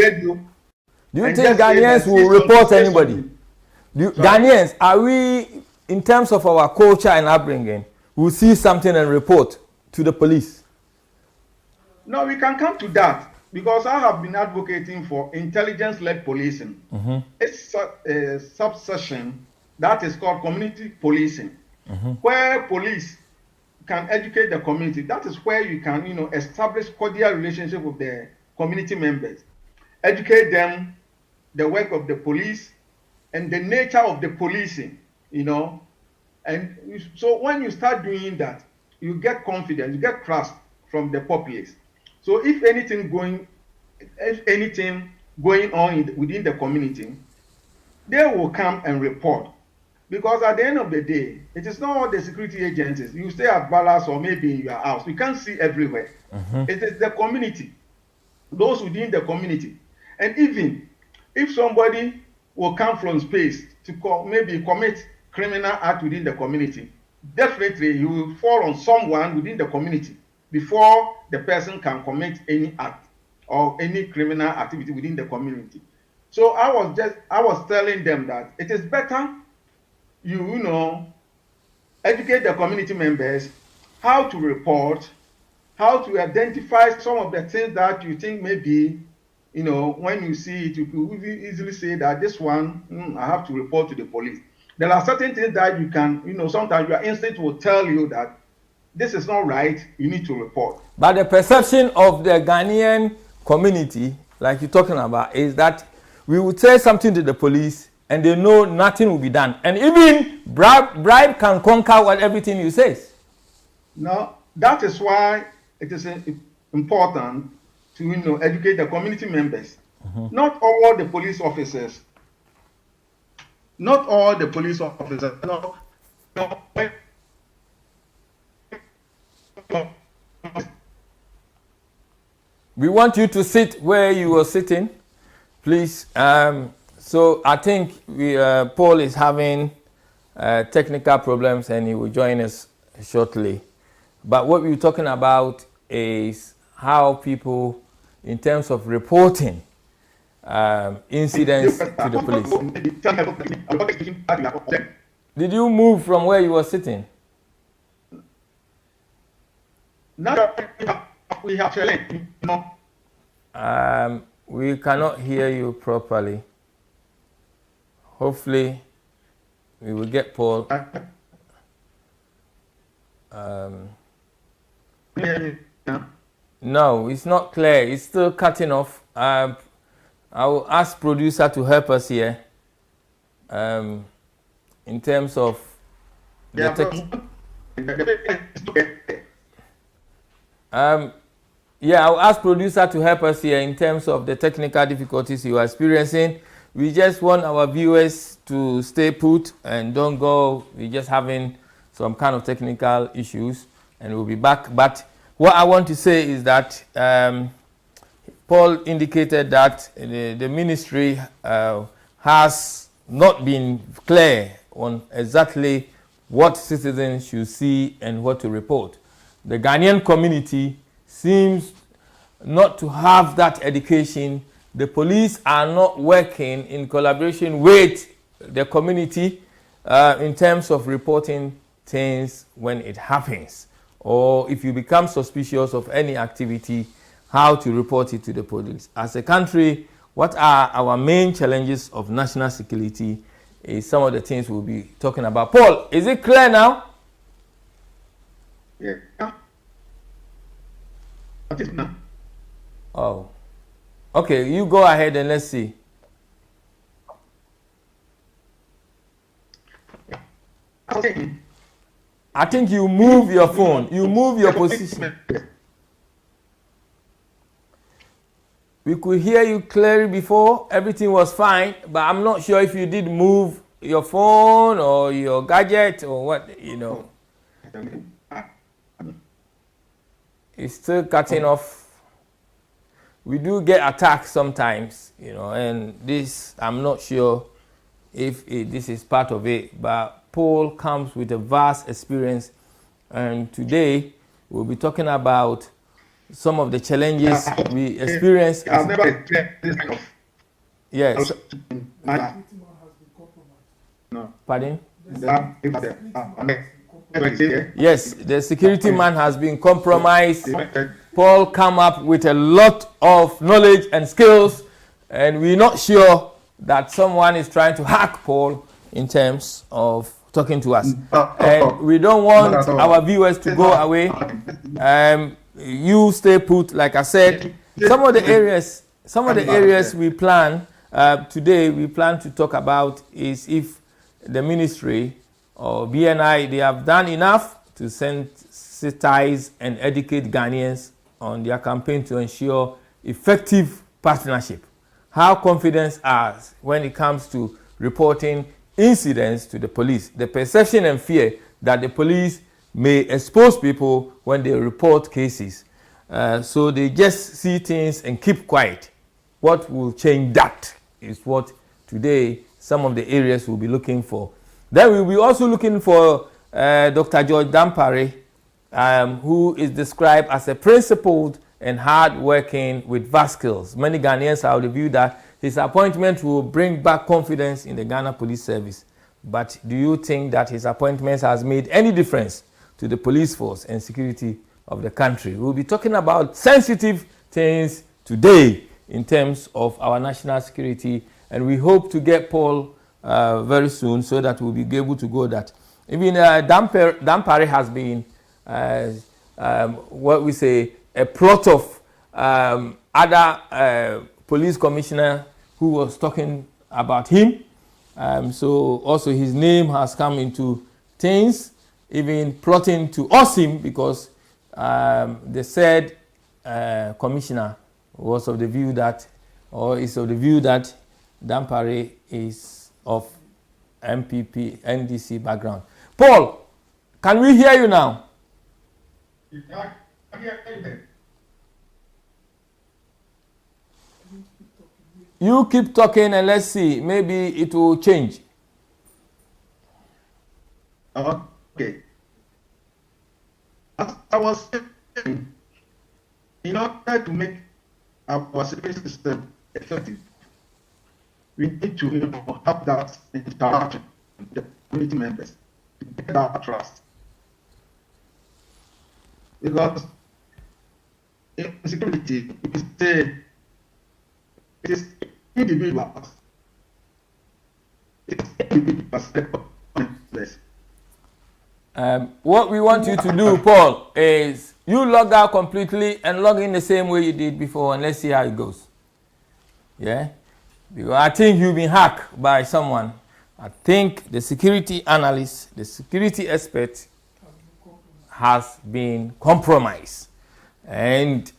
radio. Do you think Ghanaians will report anybody? Ghanaians, are we, in terms of our culture and upbringing, will see something and report to the police? No, we can come to that because I have been advocating for intelligence-led policing. It's a subsection that is called community policing, where police can educate the community. That is where you can, establish cordial relationship with the community members, educate them the work of the police and the nature of the policing, And so when you start doing that, you get confidence, you get trust from the populace. So if anything going on within the community, they will come and report. Because at the end of the day, it is not all the security agencies. You stay at Ballas or maybe in your house. You can't see everywhere. It is the community, those within the community. And even if somebody will come from space to maybe commit criminal act within the community, definitely you will fall on someone within the community before the person can commit any act or any criminal activity within the community. So I was telling them that it is better you educate the community members how to report, how to identify some of the things that you think maybe, when you see it, you can easily say that this one, I have to report to the police. There are certain things that you can, sometimes your instinct will tell you that this is not right, you need to report. But the perception of the Ghanaian community, like you're talking about, is that we would say something to the police and they know nothing will be done. And even bribe can conquer everything you say. Now, that is why it is important to educate the community members. Not all the police officers. We want you to sit where you were sitting, please. So I think Paul is having technical problems and he will join us shortly. But what we're talking about is how people, in terms of reporting incidents to the police. Did you move from where you were sitting? Now we have we cannot hear you properly. Hopefully, we will get Paul. No, it's not clear. It's still cutting off. I will ask producer to help us here. In terms of the I'll ask producer to help us here in terms of the technical difficulties you are experiencing. We just want our viewers to stay put and don't go. We're just having some kind of technical issues and we'll be back. But what I want to say is that Paul indicated that the ministry has not been clear on exactly what citizens should see and what to report. The Ghanaian community seems not to have that education. The police are not working in collaboration with the community in terms of reporting things when it happens, or if you become suspicious of any activity, how to report it to the police. As a country, what are our main challenges of national security is some of the things we'll be talking about. Paul, is it clear now? Yeah. Oh. Okay, you go ahead and let's see. I think you move your phone. You move your position. We could hear you clearly before. Everything was fine, but I'm not sure if you did move your phone or your gadget or what, It's still cutting off. We do get attacked sometimes, and this, I'm not sure if this is part of it, but Paul comes with a vast experience, and today we'll be talking about some of the challenges we experience. I've never experienced this kind of. Yes. No. Pardon? Yes, the security man has been compromised. Paul come up with a lot of knowledge and skills, and we're not sure that someone is trying to hack Paul in terms of talking to us. And we don't want our viewers to go away. You stay put, like I said. Some of the areas we plan today, we plan to talk about is if the ministry or BNI, they have done enough to sensitize and educate Ghanaians on their campaign to ensure effective partnership. How confidence are when it comes to reporting incidents to the police. The perception and fear that the police may expose people when they report cases. So they just see things and keep quiet. What will change that is what today some of the areas we'll be looking for. Then we'll be also looking for Dr. George Dampare, who is described as a principled and hard-working with vast skills. Many Ghanaians are of the view that his appointment will bring back confidence in the Ghana Police Service. But do you think that his appointment has made any difference to the police force and security of the country? We'll be talking about sensitive things today in terms of our national security, and we hope to get Paul very soon so that we'll be able to go that. Even Dampare has been what we say a plot of other police commissioner who was talking about him. So also his name has come into things, even plotting to us him because the said commissioner was of the view that, or is of the view that Dampare is of MPP, NDC background. Paul, can we hear you now? You keep talking and let's see, maybe it will change. Okay. As I was saying, in order to make our security system effective, we need to have that interaction with the community members to get that trust. Because in security, we say it is individuals. It is individuals. What we want you to do, Paul, is you log out completely and log in the same way you did before, and let's see how it goes. Yeah? Because I think you've been hacked by someone. I think the security analyst, the security expert has been compromised. And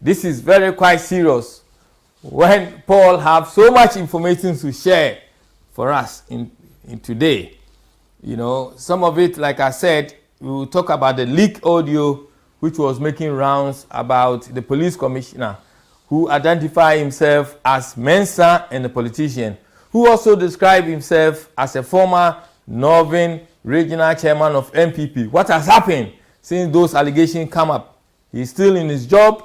this is very quite serious when Paul have so much information to share for us in today. You know, some of it, like I said, we will talk about the leak audio which was making rounds about the police commissioner who identified himself as Mensa and a politician, who also described himself as a former Northern Regional Chairman of MPP. What has happened since those allegations come up? He's still in his job.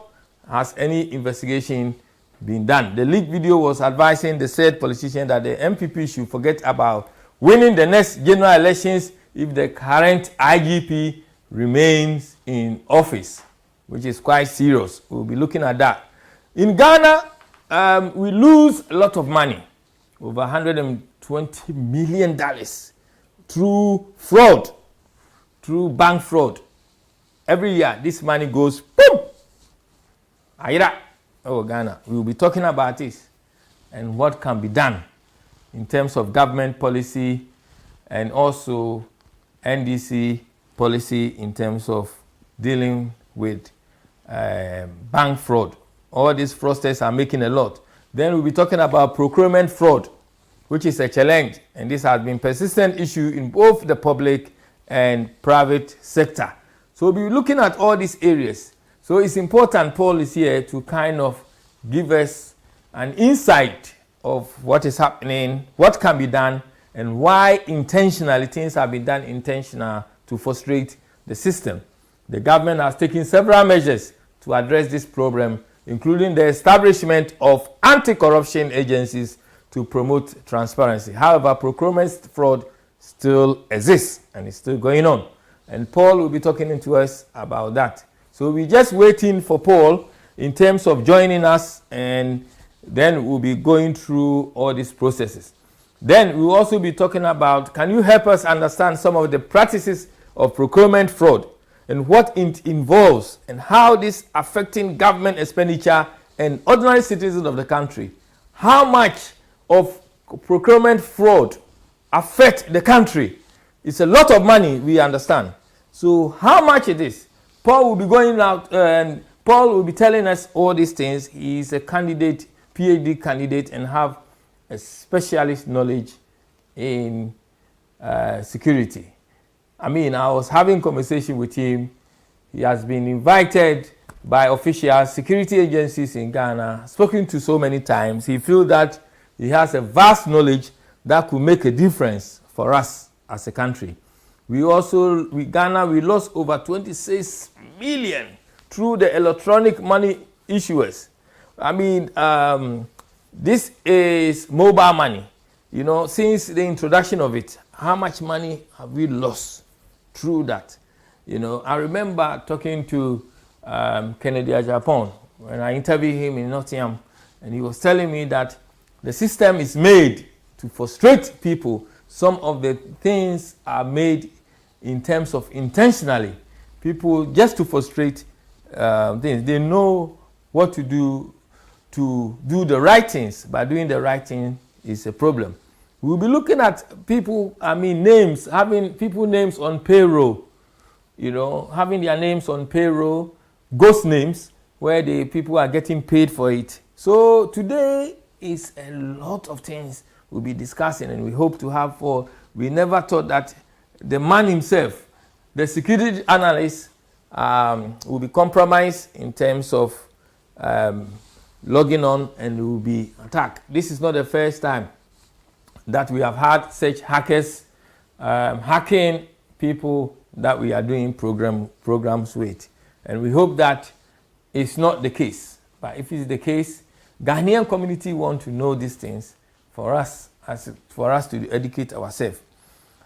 Has any investigation been done? The leaked video was advising the said politician that the MPP should forget about winning the next general elections if the current IGP remains in office, which is quite serious. We'll be looking at that. In Ghana, we lose a lot of money, over $120 million through fraud, through bank fraud. Every year, this money goes, boom! Aira. Oh, Ghana. We will be talking about this and what can be done in terms of government policy and also NDC policy in terms of dealing with bank fraud. All these fraudsters are making a lot. Then we'll be talking about procurement fraud, which is a challenge, and this has been a persistent issue in both the public and private sector. So we'll be looking at all these areas. So it's important Paul is here to kind of give us an insight of what is happening, what can be done, and why intentionally things have been done intentional to frustrate the system. The government has taken several measures to address this problem, including the establishment of anti-corruption agencies to promote transparency. However, procurement fraud still exists and is still going on. And Paul will be talking to us about that. So we're just waiting for Paul in terms of joining us, and then we'll be going through all these processes. Then we'll also be talking about, can you help us understand some of the practices of procurement fraud and what it involves and how this affecting government expenditure and ordinary citizens of the country? How much of procurement fraud affect the country? It's a lot of money, we understand. So how much it is? Paul will be going out and Paul will be telling us all these things. He is a candidate, PhD candidate, and have a specialist knowledge in security. I mean, I was having conversation with him. He has been invited by official security agencies in Ghana, spoken to so many times. He feels that he has a vast knowledge that could make a difference for us as a country. Ghana, we lost over 26 million through the electronic money issuers. I mean, this is mobile money. You know, since the introduction of it, how much money have we lost through that? You know, I remember talking to Kennedy Ajapon when I interviewed him in Nottingham, and he was telling me that the system is made to frustrate people. Some of the things are made in terms of intentionally. People just to frustrate things. They know what to do the right things. But doing the right thing is a problem. We'll be looking at people, names, having people names on payroll, you know, having their names on payroll, ghost names, where the people are getting paid for it. So today is a lot of things we'll be discussing, and we hope to have for. We never thought that the man himself, the security analyst, will be compromised in terms of logging on and will be attacked. This is not the first time that we have had such hackers hacking people that we are doing programs with. And we hope that it's not the case. But if it's the case, Ghanaian community want to know these things for us to educate ourselves.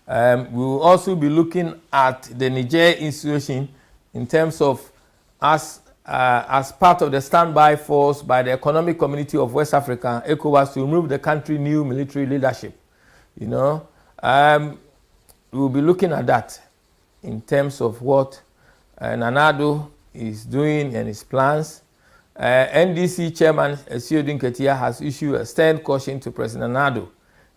We will also be looking at the Niger institution in terms of us as part of the standby force by the Economic Community of West Africa, ECOWAS, to remove the country's new military leadership. You know, we will be looking at that in terms of what Nanado is doing and his plans. NDC Chairman Esiodun Ketia has issued a stern caution to President Nanado,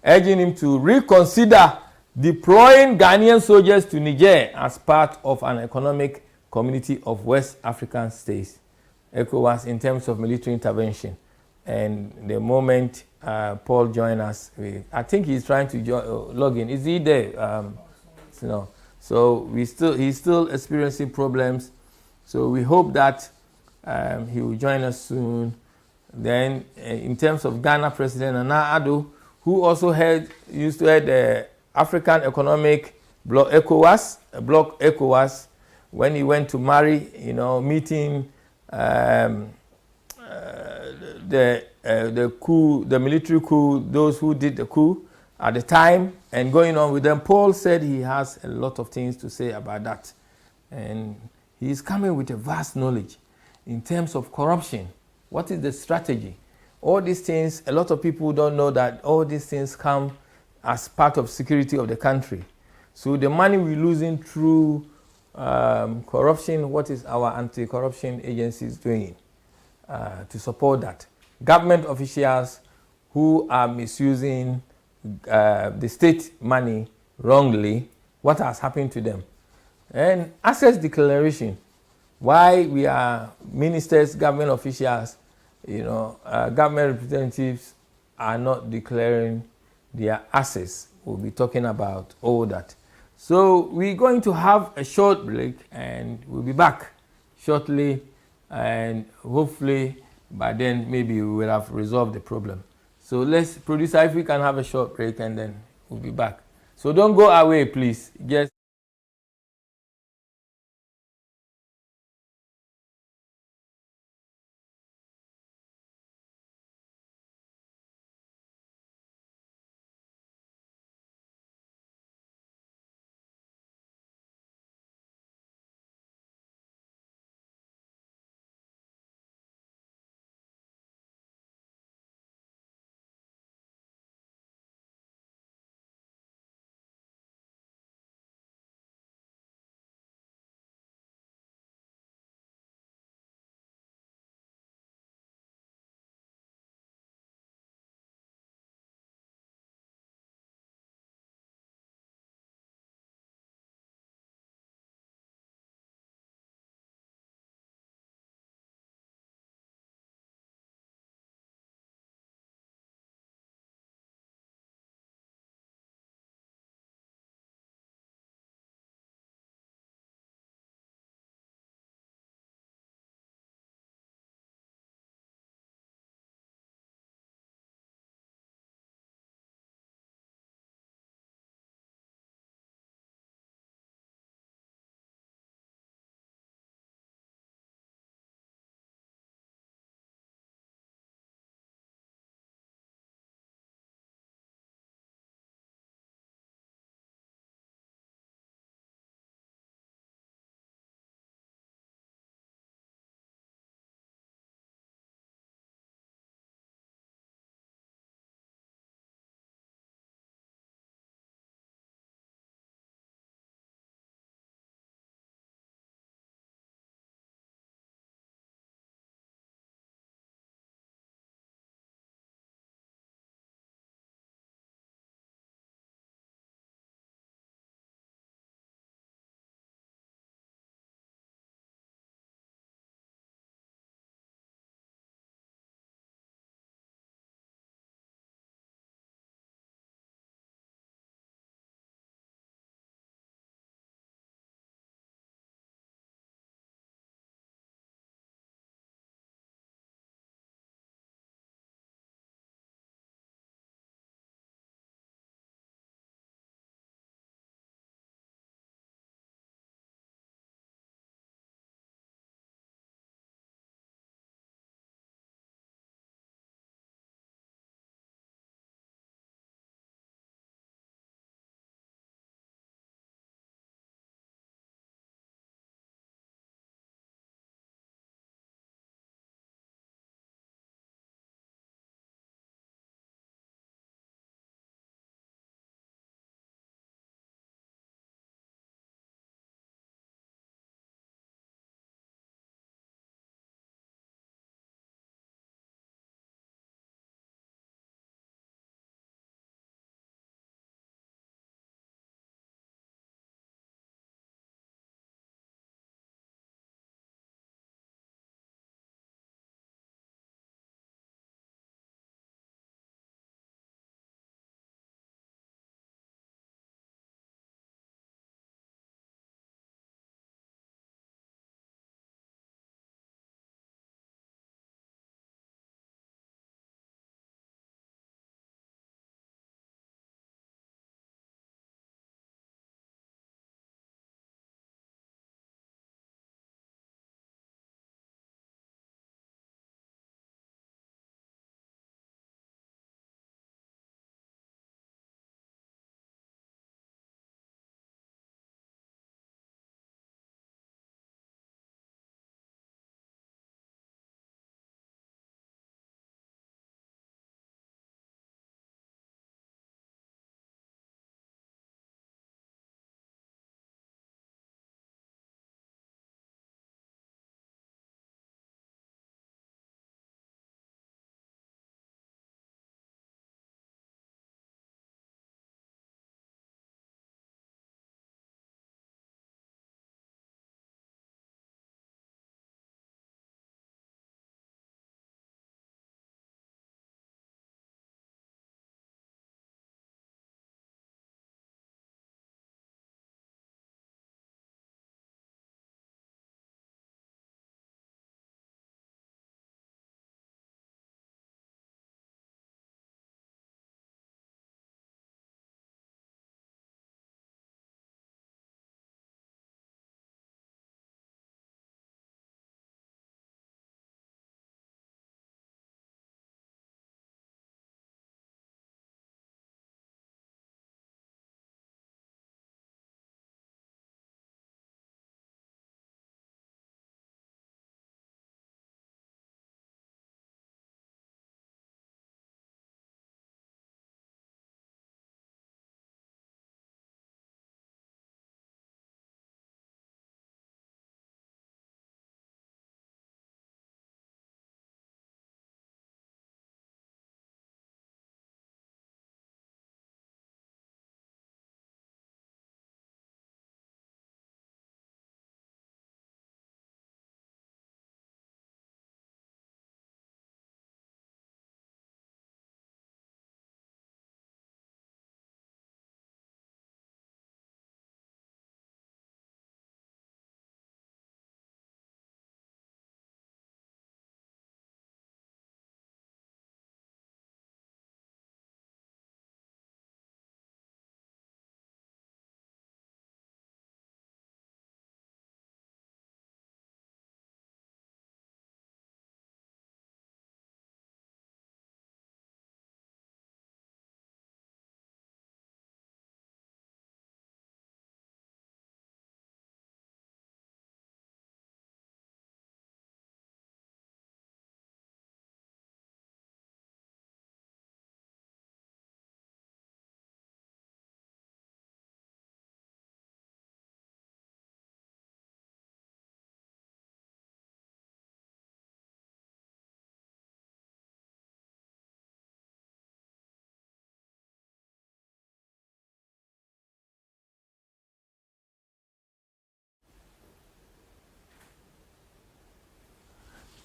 urging him to reconsider deploying Ghanaian soldiers to Niger as part of an economic community of West African states, ECOWAS, in terms of military intervention. And the moment Paul joins us, I think he's trying to log in. Is he there? No. So he's still experiencing problems. So we hope that he will join us soon. Then, in terms of Ghana President Nana Addo, who also used to head the African Economic Bloc ECOWAS, when he went to Mali, you know, meeting the coup, the military coup, those who did the coup at the time, and going on with them. Paul said he has a lot of things to say about that, and he is coming with a vast knowledge in terms of corruption. What is the strategy? All these things, a lot of people don't know that all these things come as part of security of the country. So the money we're losing through corruption, what is our anti-corruption agencies doing to support that? Government officials who are misusing the state money wrongly, what has happened to them? And access declaration, why we are ministers, government officials, you know, government representatives are not declaring their assets. We'll be talking about all that. So we're going to have a short break, and we'll be back shortly, and hopefully by then maybe we will have resolved the problem. So let's, producer, if we can have a short break, and then we'll be back. So don't go away, please. Just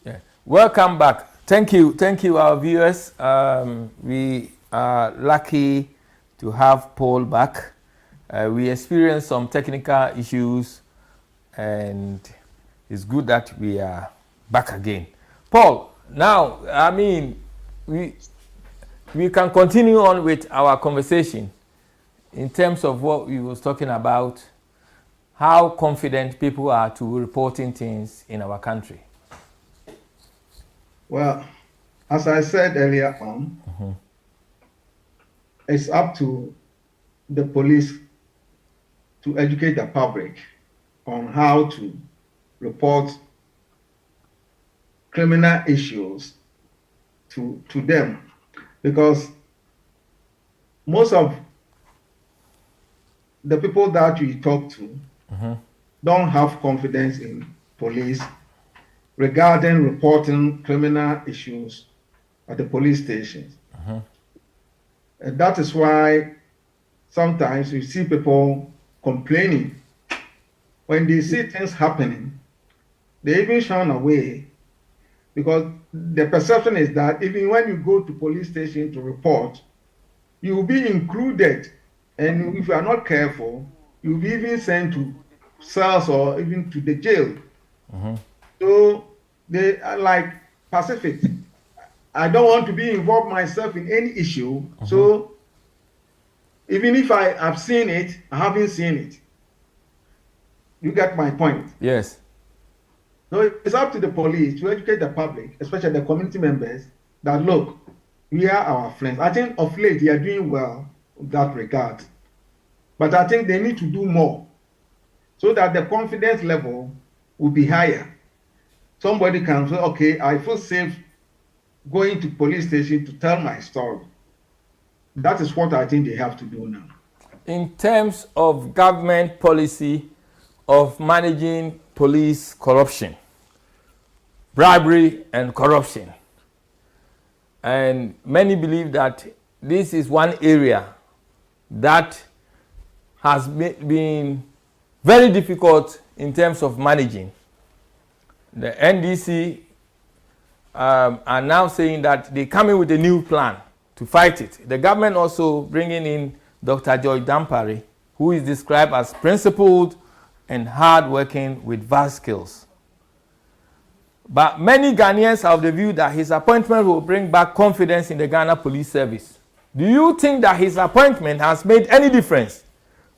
Yeah. Welcome back. Thank you, our viewers. We are lucky to have Paul back. We experienced some technical issues, and it's good that we are back again. Paul, now, I mean, we can continue on with our conversation in terms of what we was talking about, how confident people are to reporting things in our country. Well, as I said earlier on, it's up to the police to educate the public on how to report criminal issues to them, because most of the people that we talk to don't have confidence in police regarding reporting criminal issues at the police stations. And that is why sometimes we see people complaining. When they see things happening, they even shun away, because the perception is that even when you go to police station to report, you will be included, and if you are not careful, you will be even sent to cells or even to the jail. So they are like Pacific. I don't want to be involved myself in any issue. So even if I have seen it, I haven't seen it. You get my point? Yes. So it's up to the police to educate the public, especially the community members, that look, we are our friends. I think of late they are doing well in that regard. But I think they need to do more so that the confidence level will be higher. Somebody can say, okay, I feel safe going to police station to tell my story. That is what I think they have to do now. In terms of government policy of managing police corruption, bribery and corruption, and many believe that this is one area that has been very difficult in terms of managing. The NDC are now saying that they come in with a new plan to fight it. The government also bringing in Dr. Joy Dampare, who is described as principled and hard-working with vast skills. But many Ghanaians are of the view that his appointment will bring back confidence in the Ghana Police Service. Do you think that his appointment has made any difference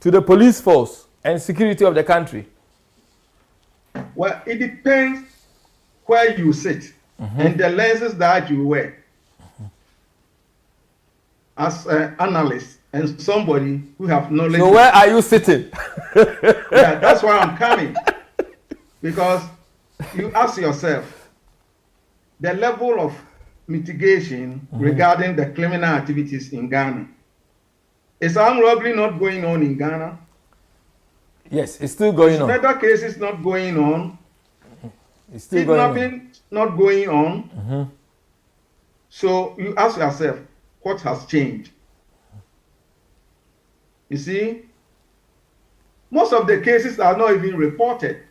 to the police force and security of the country? Well, it depends where you sit and the lenses that you wear. As an analyst and somebody who have knowledge. So where are you sitting? Yeah, that's why I'm coming. Because you ask yourself, the level of mitigation regarding the criminal activities in Ghana. Is armed robbery not going on in Ghana? Yes, it's still going on. Murder cases not going on. It's still going on. Kidnapping not going on. So you ask yourself, what has changed? You see, most of the cases are not even reported.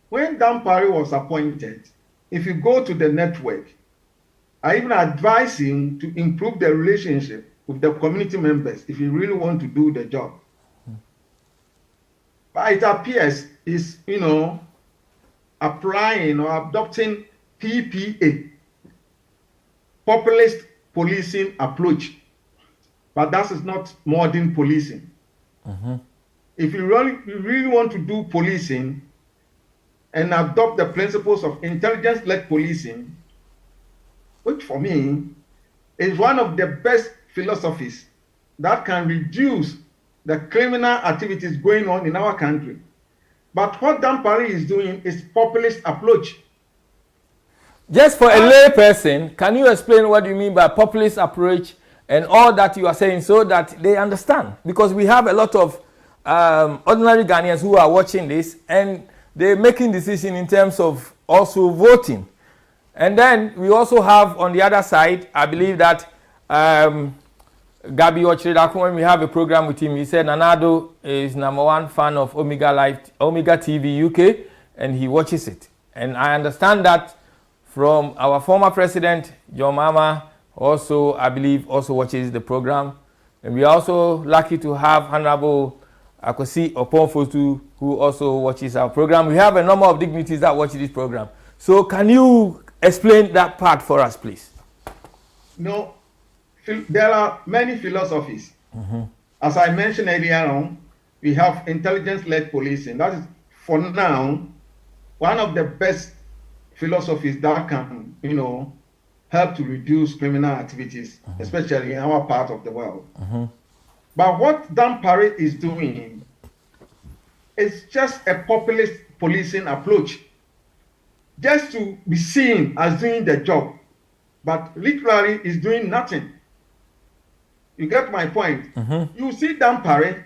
When Dampare was appointed, if you go to the network, I even advise him to improve the relationship with the community members if you really want to do the job. But it appears he's, applying or adopting PPA, populist policing approach. But that is not modern policing. If you really want to do policing and adopt the principles of intelligence-led policing, which for me is one of the best philosophies that can reduce the criminal activities going on in our country. But what Dampare is doing is populist approach. Just for a lay person, can you explain what you mean by populist approach and all that you are saying so that they understand? Because we have a lot of ordinary Ghanaians who are watching this and they're making decisions in terms of also voting. And then we also have on the other side, I believe that Gabi Ochredakun, when we have a program with him, he said Nanado is #1 fan of Omega TV UK, and he watches it. And I understand that from our former president, John Mama, also, I believe, also watches the program. And we are also lucky to have Honorable Akwasi Oponfosu, who also watches our program. We have a number of dignitaries that watch this program. So can you explain that part for us, please? No, there are many philosophies. As I mentioned earlier on, we have intelligence-led policing. That is, for now, one of the best philosophies that can, help to reduce criminal activities, especially in our part of the world. But what Dampare is doing is just a populist policing approach, just to be seen as doing the job, but literally is doing nothing. You get my point? You see Dampare,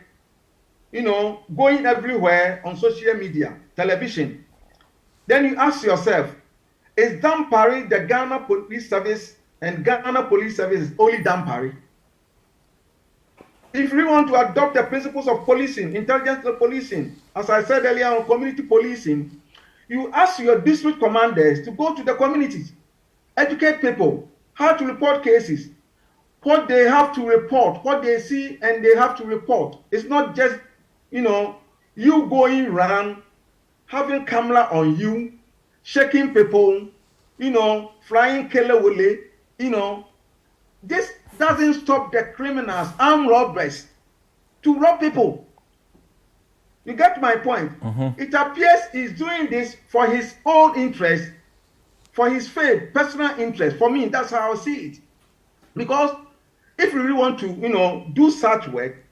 going everywhere on social media, television. Then you ask yourself, is Dampare the Ghana Police Service, and Ghana Police Service is only Dampare? If we want to adopt the principles of policing, intelligence policing, as I said earlier on community policing, you ask your district commanders to go to the communities, educate people how to report cases, what they have to report, what they see and they have to report. It's not just, you going around, having camera on you, shaking people, flying kelewele, this doesn't stop the criminals, armed robbers, to rob people. You get my point? It appears he's doing this for his own interest, for his faith, personal interest. For me, that's how I see it. Because if we really want to, do such work,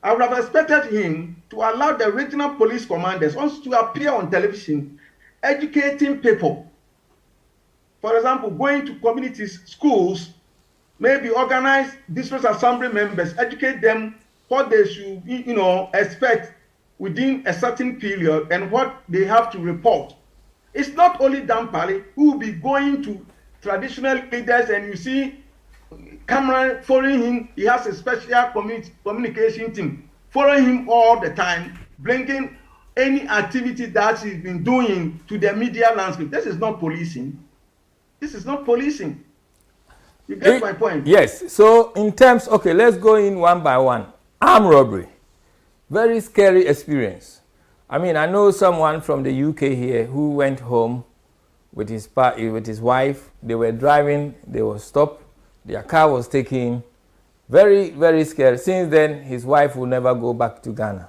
I would have expected him to allow the regional police commanders also to appear on television, educating people. For example, going to communities, schools, maybe organize district assembly members, educate them what they should, expect within a certain period and what they have to report. It's not only Dampare who will be going to traditional leaders and you see camera following him. He has a special communication team following him all the time, bringing any activity that he's been doing to the media landscape. This is not policing. This is not policing. You get my point? Yes. So in terms, okay, let's go in one by one. Armed robbery. Very scary experience. I mean, I know someone from the UK here who went home with his wife. They were driving, they were stopped, their car was taken. Very, very scary. Since then, his wife will never go back to Ghana.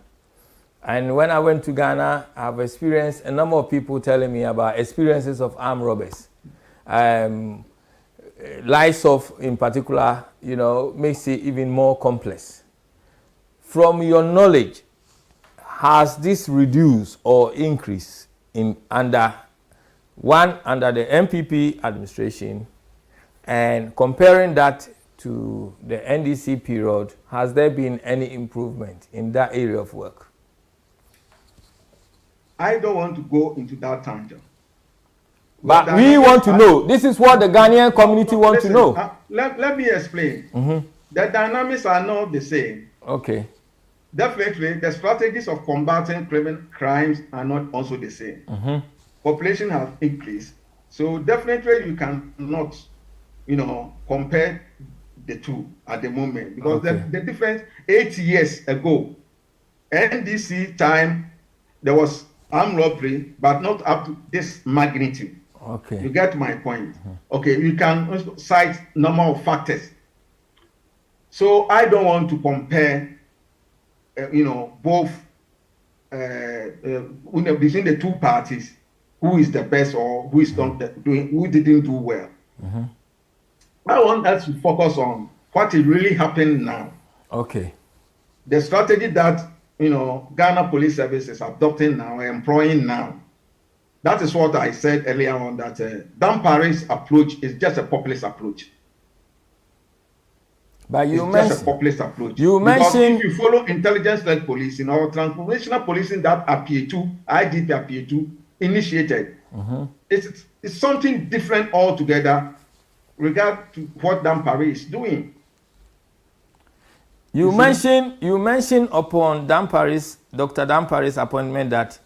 And when I went to Ghana, I've experienced a number of people telling me about experiences of armed robbers. Lies of, in particular, makes it even more complex. From your knowledge, has this reduced or increased under the MPP administration, and comparing that to the NDC period, has there been any improvement in that area of work? I don't want to go into that tangent. But we want to know. This is what the Ghanaian community wants to know. Let me explain. The dynamics are not the same. Okay. Definitely, the strategies of combating crimes are not also the same. Population has increased. So definitely you cannot, compare the two at the moment. Because the difference, 8 years ago, NDC time, there was armed robbery, but not up to this magnitude. Okay. You get my point. Okay, you can also cite number of factors. So I don't want to compare, both between the two parties, who is the best or who is not doing, who didn't do well. I want us to focus on what is really happening now. Okay. The strategy that Ghana Police Service is adopting now, employing now. That is what I said earlier on, that Dampare's approach is just a populist approach. But you it's mentioned just a populist approach. You because mentioned if you follow intelligence-led policing or transformational policing that IGP initiated, it's something different altogether regard to what Dampare is doing. You mentioned upon Dr. Dampare's appointment that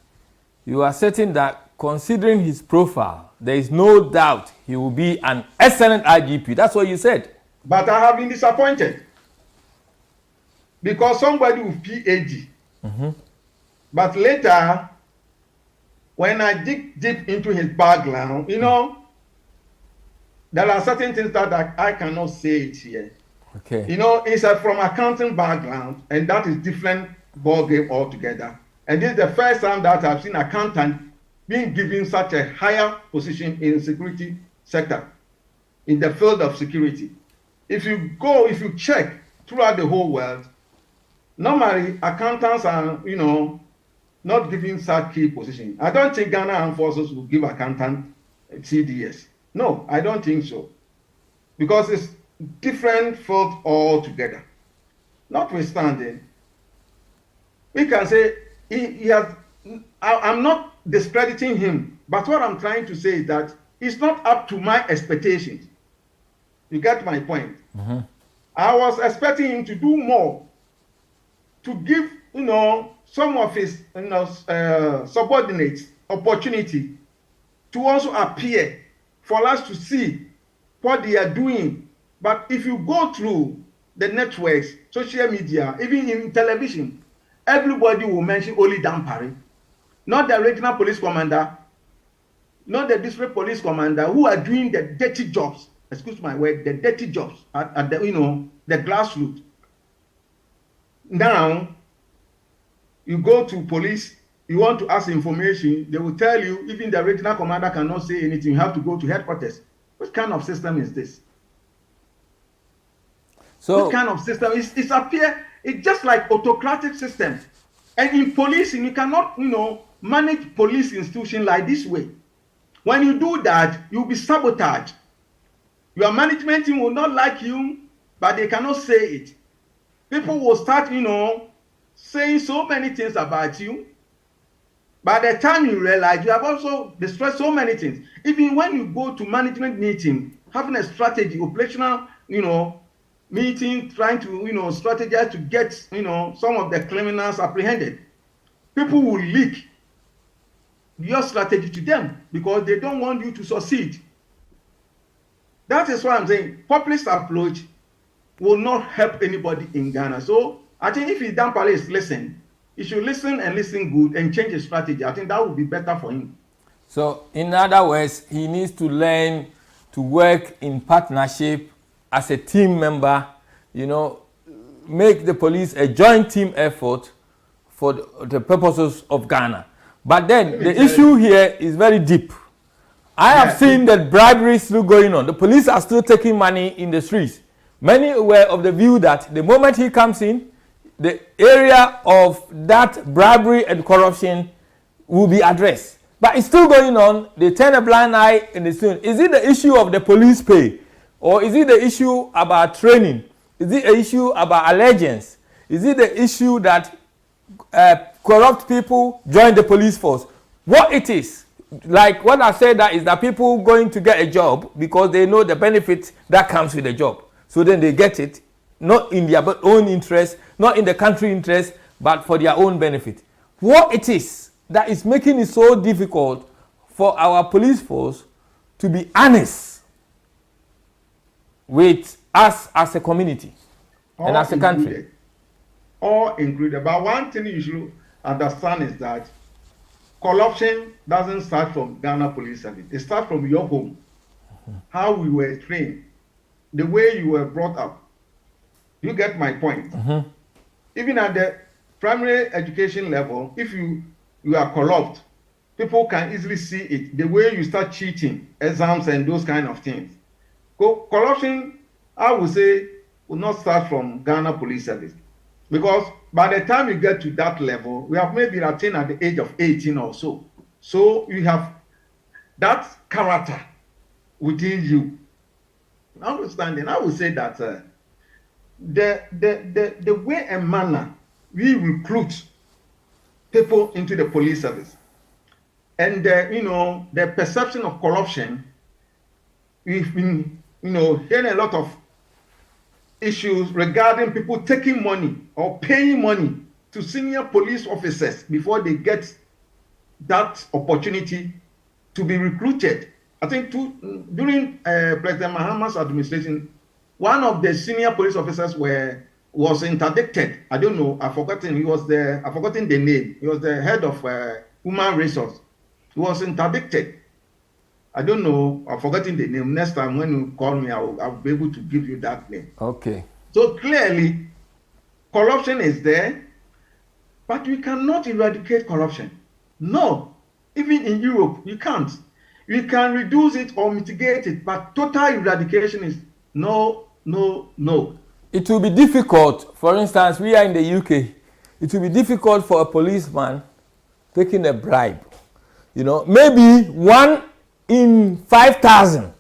you are certain that considering his profile, there is no doubt he will be an excellent IGP. That's what you said. But I have been disappointed because somebody with PhD. But later, when I dig deep into his background, you know, there are certain things that I cannot say it here. Okay. You know, it's from accounting background, and that is different ball game altogether. And this is the first time that I've seen accountant being given such a higher position in security sector, in the field of security. If you check throughout the whole world, normally accountants are, you know, not given such key position. I don't think Ghana Armed Forces will give accountant CDS. No, I don't think so. Because it's different field altogether. Notwithstanding, we can say he has, I'm not discrediting him, but what I'm trying to say is that it's not up to my expectations. You get my point? I was expecting him to do more, to give, you know, some of his, you know, subordinates opportunity to also appear for us to see what they are doing. But if you go through the networks, social media, even in television, everybody will mention only Dampari, not the regional police commander, not the district police commander, who are doing the dirty jobs. Excuse my word, the dirty jobs at the, you know, the grassroots. Now, you go to police, you want to ask information, they will tell you even the regional commander cannot say anything. You have to go to headquarters. What kind of system is this? So, what kind of system? It's just like autocratic system. And in policing, you cannot, you know, manage police institution like this way. When you do that, you'll be sabotaged. Your management team will not like you, but they cannot say it. People will start, you know, saying so many things about you. By the time you realize, you have also destroyed so many things. Even when you go to management meeting, having a strategy, operational, you know, meeting, trying to, you know, strategize to get, you know, some of the criminals apprehended. People will leak your strategy to them because they don't want you to succeed. That is why I'm saying populist approach will not help anybody in Ghana. So I think if Dampare is listening, he should listen and listen good and change his strategy. I think that would be better for him. So in other words, he needs to learn to work in partnership as a team member, you know, make the police a joint team effort for the purposes of Ghana. But then the issue here is very deep. I have seen that bribery is still going on. The police are still taking money in the streets. Many were of the view that the moment he comes in, the area of that bribery and corruption will be addressed. But it's still going on. They turn a blind eye in the student. Is it the issue of the police pay? Or is it the issue about training? Is it an issue about allegiance? Is it the issue that corrupt people join the police force? What it is, like what I said, that is that people going to get a job because they know the benefit that comes with the job. So then they get it, not in their own interest, not in the country interest, but for their own benefit. What it is that is making it so difficult for our police force to be honest with us as a community and as a country. All included. But one thing you should understand is that corruption doesn't start from Ghana Police Service. It starts from your home, how we were trained, the way you were brought up. You get my point? Even at the primary education level, if you are corrupt, people can easily see it. The way you start cheating, exams and those kind of things. Corruption, I would say, will not start from Ghana Police Service. Because by the time you get to that level, we have maybe attained at the age of 18 or so. So you have that character within you. Understanding, I would say that the way and manner we recruit people into the police service and the perception of corruption, we've been hearing a lot of issues regarding people taking money or paying money to senior police officers before they get that opportunity to be recruited. I think during President Mahama's administration, one of the senior police officers was interdicted. I don't know. I've forgotten the name. He was the head of human resource. He was interdicted. I don't know. I've forgotten the name. Next time when you call me, I'll be able to give you that name. Okay. So clearly, corruption is there, but we cannot eradicate corruption. No. Even in Europe, you can't. We can reduce it or mitigate it, but total eradication is no, no, no. It will be difficult. For instance, we are in the UK. It will be difficult for a policeman taking a bribe. You know, maybe 1 in 5,000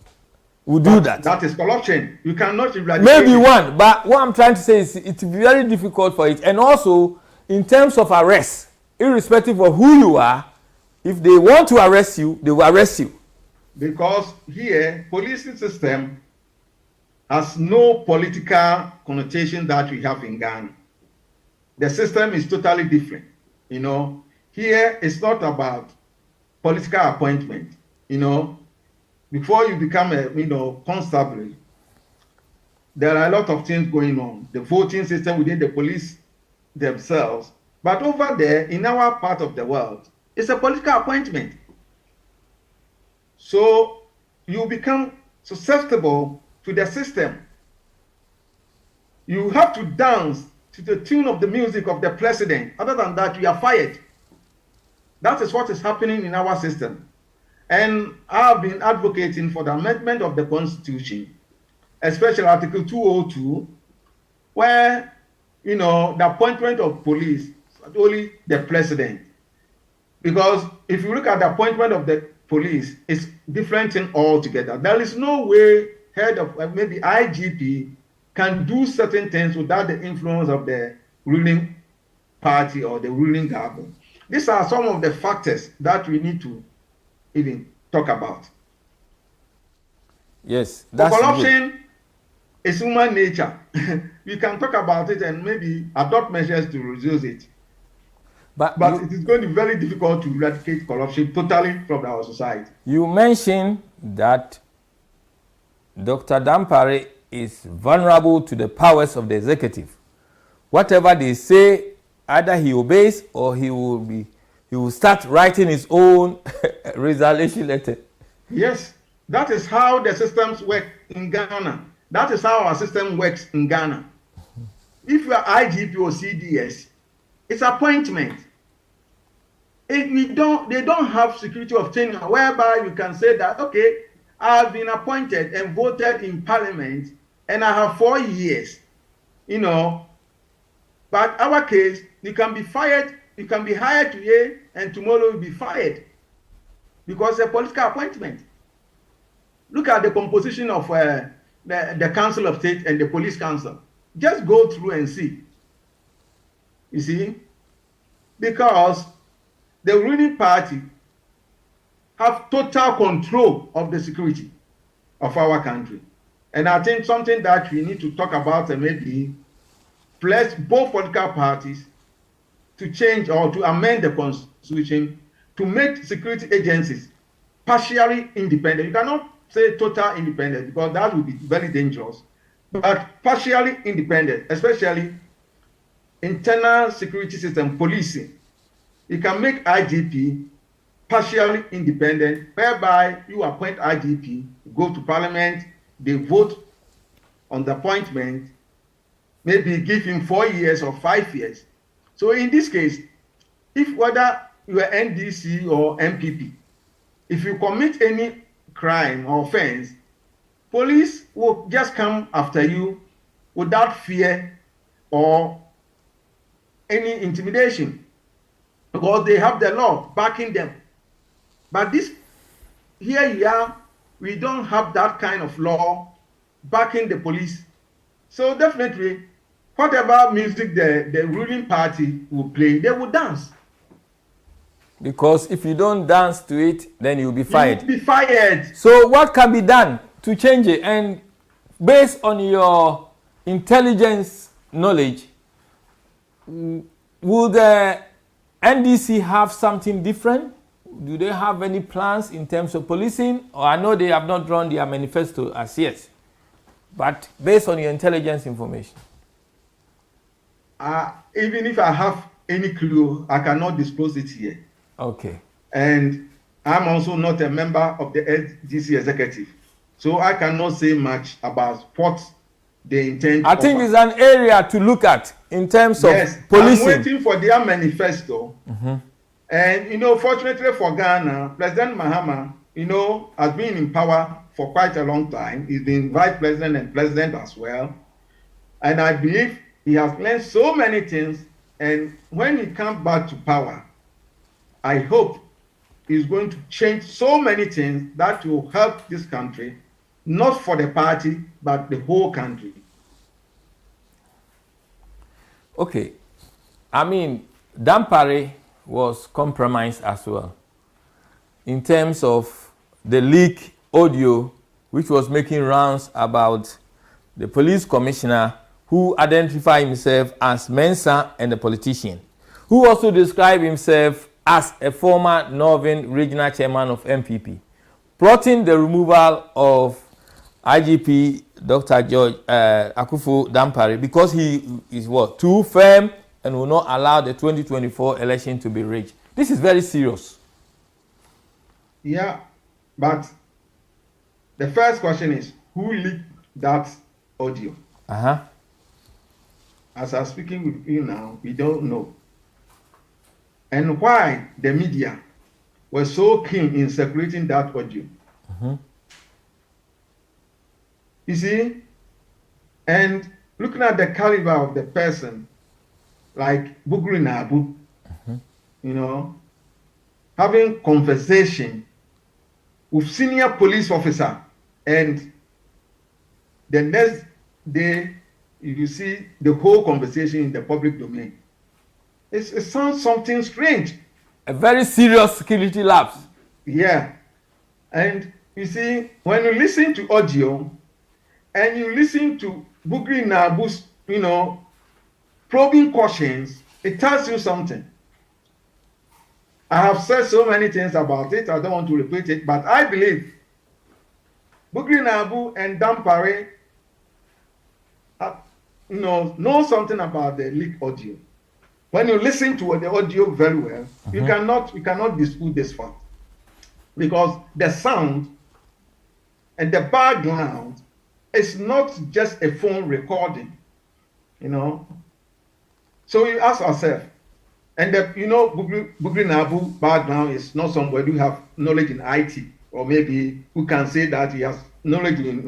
will do that. That is corruption. You cannot eradicate maybe it. 1, but what I'm trying to say is it's very difficult for it. And also, in terms of arrest, irrespective of who you are, if they want to arrest you, they will arrest you. Because here, policing system has no political connotation that we have in Ghana. The system is totally different. You know, here it's not about political appointment. You know, before you become a constable, there are a lot of things going on. The voting system within the police themselves, but over there in our part of the world, it's a political appointment. So you become susceptible to the system. You have to dance to the tune of the music of the president. Other than that, you are fired. That is what is happening in our system. And I've been advocating for the amendment of the Constitution, especially Article 202, where, the appointment of police is only the president. Because if you look at the appointment of the police, it's different thing altogether. There is no way head of maybe IGP can do certain things without the influence of the ruling party or the ruling government. These are some of the factors that we need to even talk about. Yes, that's corruption is human nature. We can talk about it and maybe adopt measures to reduce it. But it is going to be very difficult to eradicate corruption totally from our society. You mentioned that Dr. Dampare is vulnerable to the powers of the executive. Whatever they say, either he obeys or he will start writing his own resolution letter. Yes, that is how the systems work in Ghana. That is how our system works in Ghana. If you are IGP or CDS, it's appointment. They don't have security of tenure whereby you can say that, okay, I have been appointed and voted in parliament and I have 4 years, But our case, you can be fired, you can be hired today and tomorrow you'll be fired because it's a political appointment. Look at the composition of the Council of State and the Police Council. Just go through and see. You see? Because the ruling party have total control of the security of our country. And I think something that we need to talk about and maybe press both political parties to change or to amend the constitution to make security agencies partially independent. You cannot say total independent because that would be very dangerous. But partially independent, especially internal security system policing. You can make IGP partially independent, whereby you appoint IGP, go to parliament, they vote on the appointment, maybe give him 4 years or 5 years. So in this case, if whether you are NDC or MPP, if you commit any crime or offense, police will just come after you without fear or any intimidation because they have the law backing them. But this, here we don't have that kind of law backing the police. So definitely, whatever music the ruling party will play, they will dance. Because if you don't dance to it, then you'll be fired. You'll be fired. So what can be done to change it? And based on your intelligence knowledge, will the NDC have something different do they have any plans in terms of policing? Or I know they have not drawn their manifesto as yet, but based on your intelligence information. Even if I have any clue, I cannot disclose it here. Okay. And I'm also not a member of the SGC executive, so I cannot say much about what they intend. I think it's an area to look at in terms of policing. I'm waiting for their manifesto. And, fortunately for Ghana, President Mahama, has been in power for quite a long time. He's been vice president and president as well. And I believe he has learned so many things. And when he comes back to power, I hope he's going to change so many things that will help this country, not for the party, but the whole country. Okay. I mean, Dampare was compromised as well in terms of the leak audio which was making rounds about the police commissioner who identified himself as Mensa and a politician, who also described himself as a former Northern Regional Chairman of MPP, plotting the removal of IGP Dr. George Akufo Dampare because he is too firm and will not allow the 2024 election to be rigged. This is very serious. Yeah, but the first question is, who leaked that audio? As I'm speaking with you now, we don't know. And why the media were so keen in circulating that audio. You see, and looking at the caliber of the person, like Bugri Nabu, having conversation with senior police officer, and the next day you see the whole conversation in the public domain. It sounds something strange. A very serious security lapse. Yeah. And you see, when you listen to audio and you listen to Bugri Nabu's, probing questions, it tells you something. I have said so many things about it, I don't want to repeat it, but I believe Bugri Nabu and Dampare know something about the leaked audio. When you listen to the audio very well, you cannot dispute this fact. Because the sound and the background is not just a phone recording, So you ask yourself, and Bugri Nabu background is not somebody who have knowledge in IT, or maybe who can say that he has knowledge in,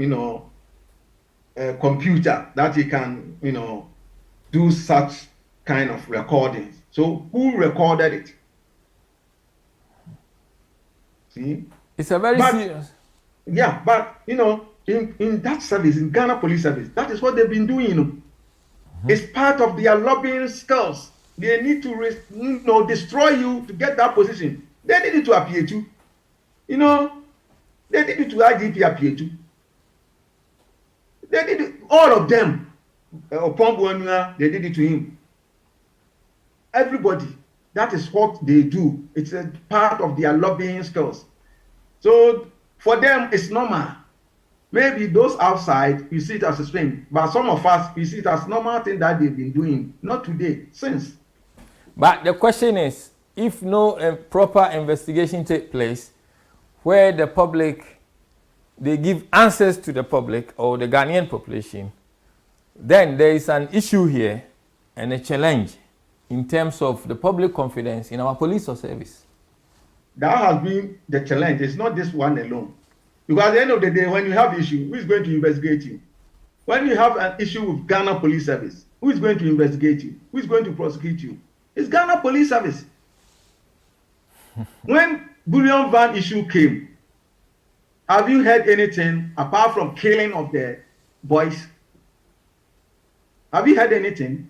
computer, that he can, do such kind of recordings. So who recorded it? See? It's a very serious. Yeah, but, in that service, in Ghana Police Service, that is what they've been doing, It's part of their lobbying skills. They need to, destroy you to get that position. They did it to appear to. They did it to IGP appear to. They did it, all of them. Upon Buanua, they did it to him. Everybody. That is what they do. It's a part of their lobbying skills. So for them, it's normal. Maybe those outside, you see it as a strange. But some of us, we see it as normal thing that they've been doing. Not today, since. But the question is, if no proper investigation takes place, where the public, they give answers to the public or the Ghanaian population, then there is an issue here and a challenge in terms of the public confidence in our police or service. That has been the challenge. It's not this one alone. Because at the end of the day, when you have issue, who is going to investigate you? When you have an issue with Ghana Police Service, who is going to investigate you? Who is going to prosecute you? It's Ghana Police Service. When Bullion Van issue came, have you heard anything apart from killing of the boys? Have you heard anything?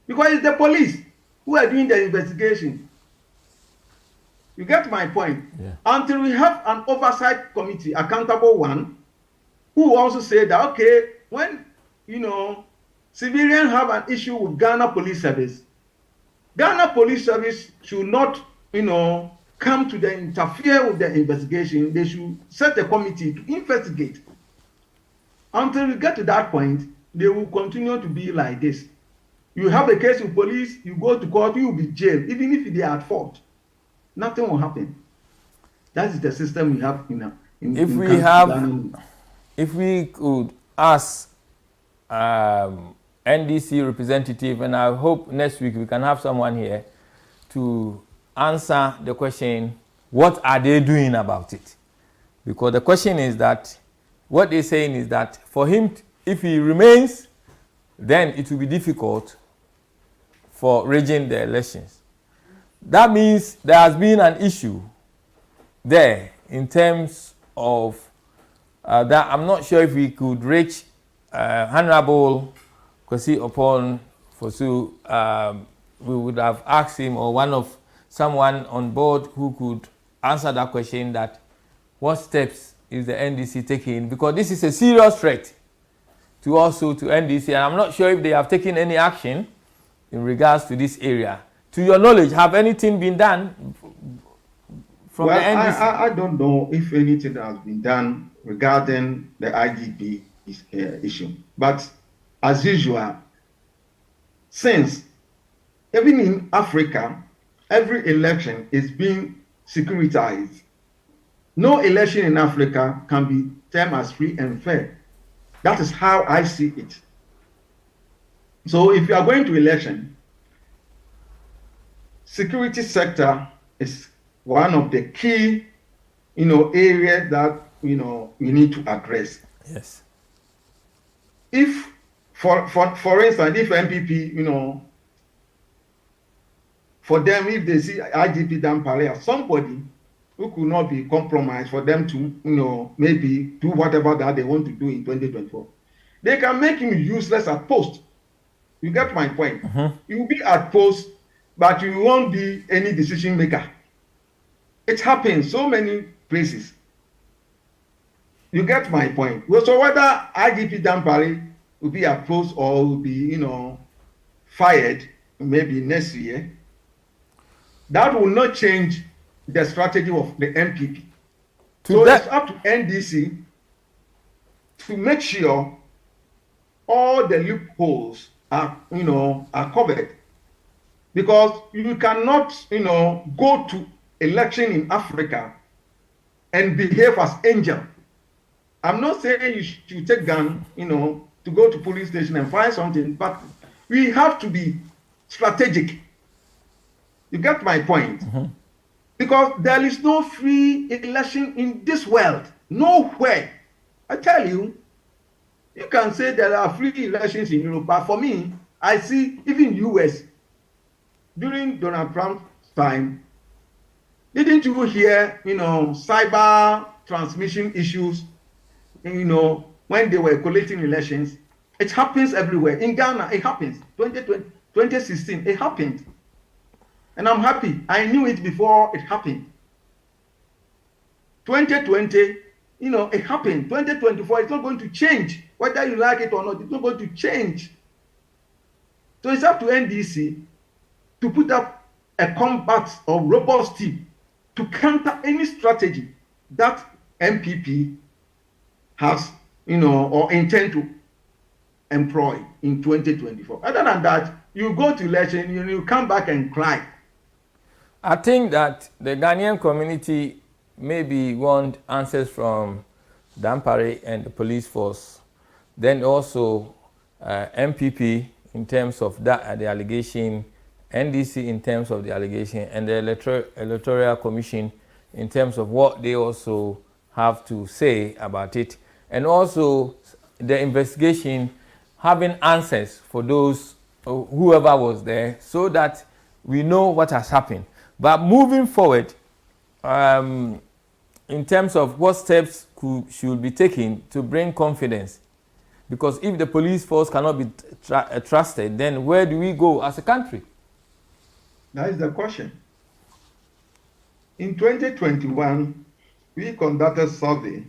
Because it's the police who are doing the investigation. You get my point? Yeah. Until we have an oversight committee, accountable one, who also say that, okay, when, civilians have an issue with Ghana Police Service should not, come to interfere with the investigation. They should set a committee to investigate. Until we get to that point, they will continue to be like this. You have a case with police, you go to court, you will be jailed, even if they are at fault. Nothing will happen. That is the system we have If we could ask NDC representative, and I hope next week we can have someone here to answer the question, what are they doing about it? Because the question is that, what they're saying is that for him, if he remains, then it will be difficult for rigging the elections. That means there has been an issue there in terms of that. I'm not sure if we could reach Honorable Kwesi Opon Fosu. We would have asked him, or someone on board who could answer that question, that what steps is the NDC taking, because this is a serious threat to NDC, and I'm not sure if they have taken any action in regards to this area. To your knowledge, have anything been done from the NDC? I don't know if anything has been done regarding the IGP issue. But as usual, since even in Africa, every election is being securitized. No election in Africa can be termed as free and fair. That is how I see it. So if you are going to election, security sector is one of the key, areas that, we need to address. Yes. If, for instance, if MPP, for them, if they see IGP Dampare as somebody who could not be compromised for them to, maybe do whatever that they want to do in 2024, they can make him useless at post. You get my point? Mm-hmm. You will be at post, but you won't be any decision maker. It happens so many places. You get my point? Well, so whether IGP Dampare will be at post or will be, fired maybe next year, that will not change the strategy of the MPP. So it's up to NDC to make sure all the loopholes are covered, because you cannot go to election in Africa and behave as angel. I'm not saying you should take gun to go to police station and find something, but we have to be strategic. You get my point? Mm-hmm. Because there is no free election in this world. Nowhere. I tell you, you can say there are free elections in Europe, but for me, I see even US, during Donald Trump's time, didn't you hear, cyber transmission issues, when they were collecting elections? It happens everywhere. In Ghana, it happens. 2016, it happened. And I'm happy. I knew it before it happened. 2020, it happened. 2024, it's not going to change. Whether you like it or not, it's not going to change. So it's up to NDC to put up a compact or robust team to counter any strategy that MPP has, or intend to employ in 2024. Other than that, you go to election, you come back and cry. I think that the Ghanaian community maybe want answers from Dampare and the police force, then also MPP in terms of that the allegation, NDC in terms of the allegation, and the Electoral Commission in terms of what they also have to say about it, and also the investigation having answers for those whoever was there, so that we know what has happened. But moving forward, in terms of what steps should be taken to bring confidence, because if the police force cannot be trusted, then where do we go as a country? That is the question. In 2021, we conducted a survey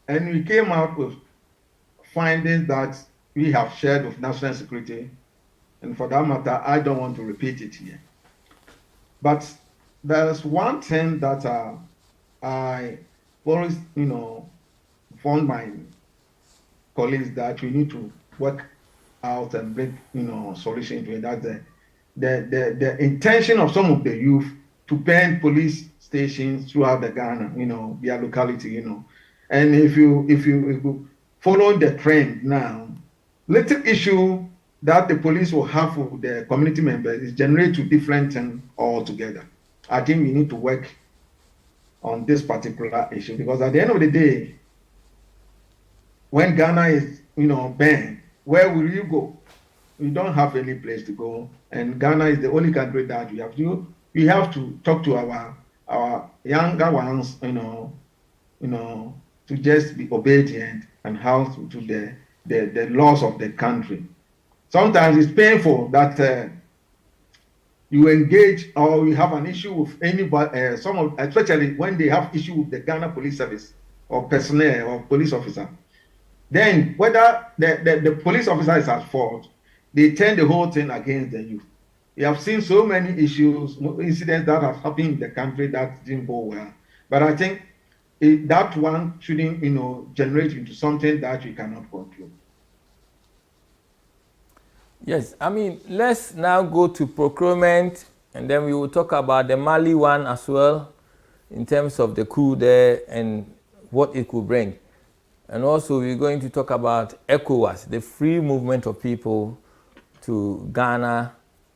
and we came out with findings that we have shared with national security. And for that matter, I don't want to repeat it here. But there's one thing that I always, warn my colleagues that we need to work out and bring, solution to it. That's the intention of some of the youth to ban police stations throughout the Ghana, their locality, And if you follow the trend now, little issue that the police will have with the community members is generate to different things altogether. I think we need to work on this particular issue because at the end of the day, when Ghana is, banned, where will you go? You don't have any place to go, and Ghana is the only country that we have to. We have to talk to our younger ones, to just be obedient and how to the laws of the country. Sometimes it's painful that you engage or you have an issue with anybody, especially when they have issue with the Ghana Police Service or personnel or police officer. Then whether the police officer is at fault, they turn the whole thing against the youth. We have seen so many incidents that have happened in the country that didn't go well. But I think that one shouldn't, generate into something that you cannot control. Yes, I mean, let's now go to procurement, and then we will talk about the Mali one as well, in terms of the coup there and what it could bring. And also we're going to talk about ECOWAS, the free movement of people to Ghana,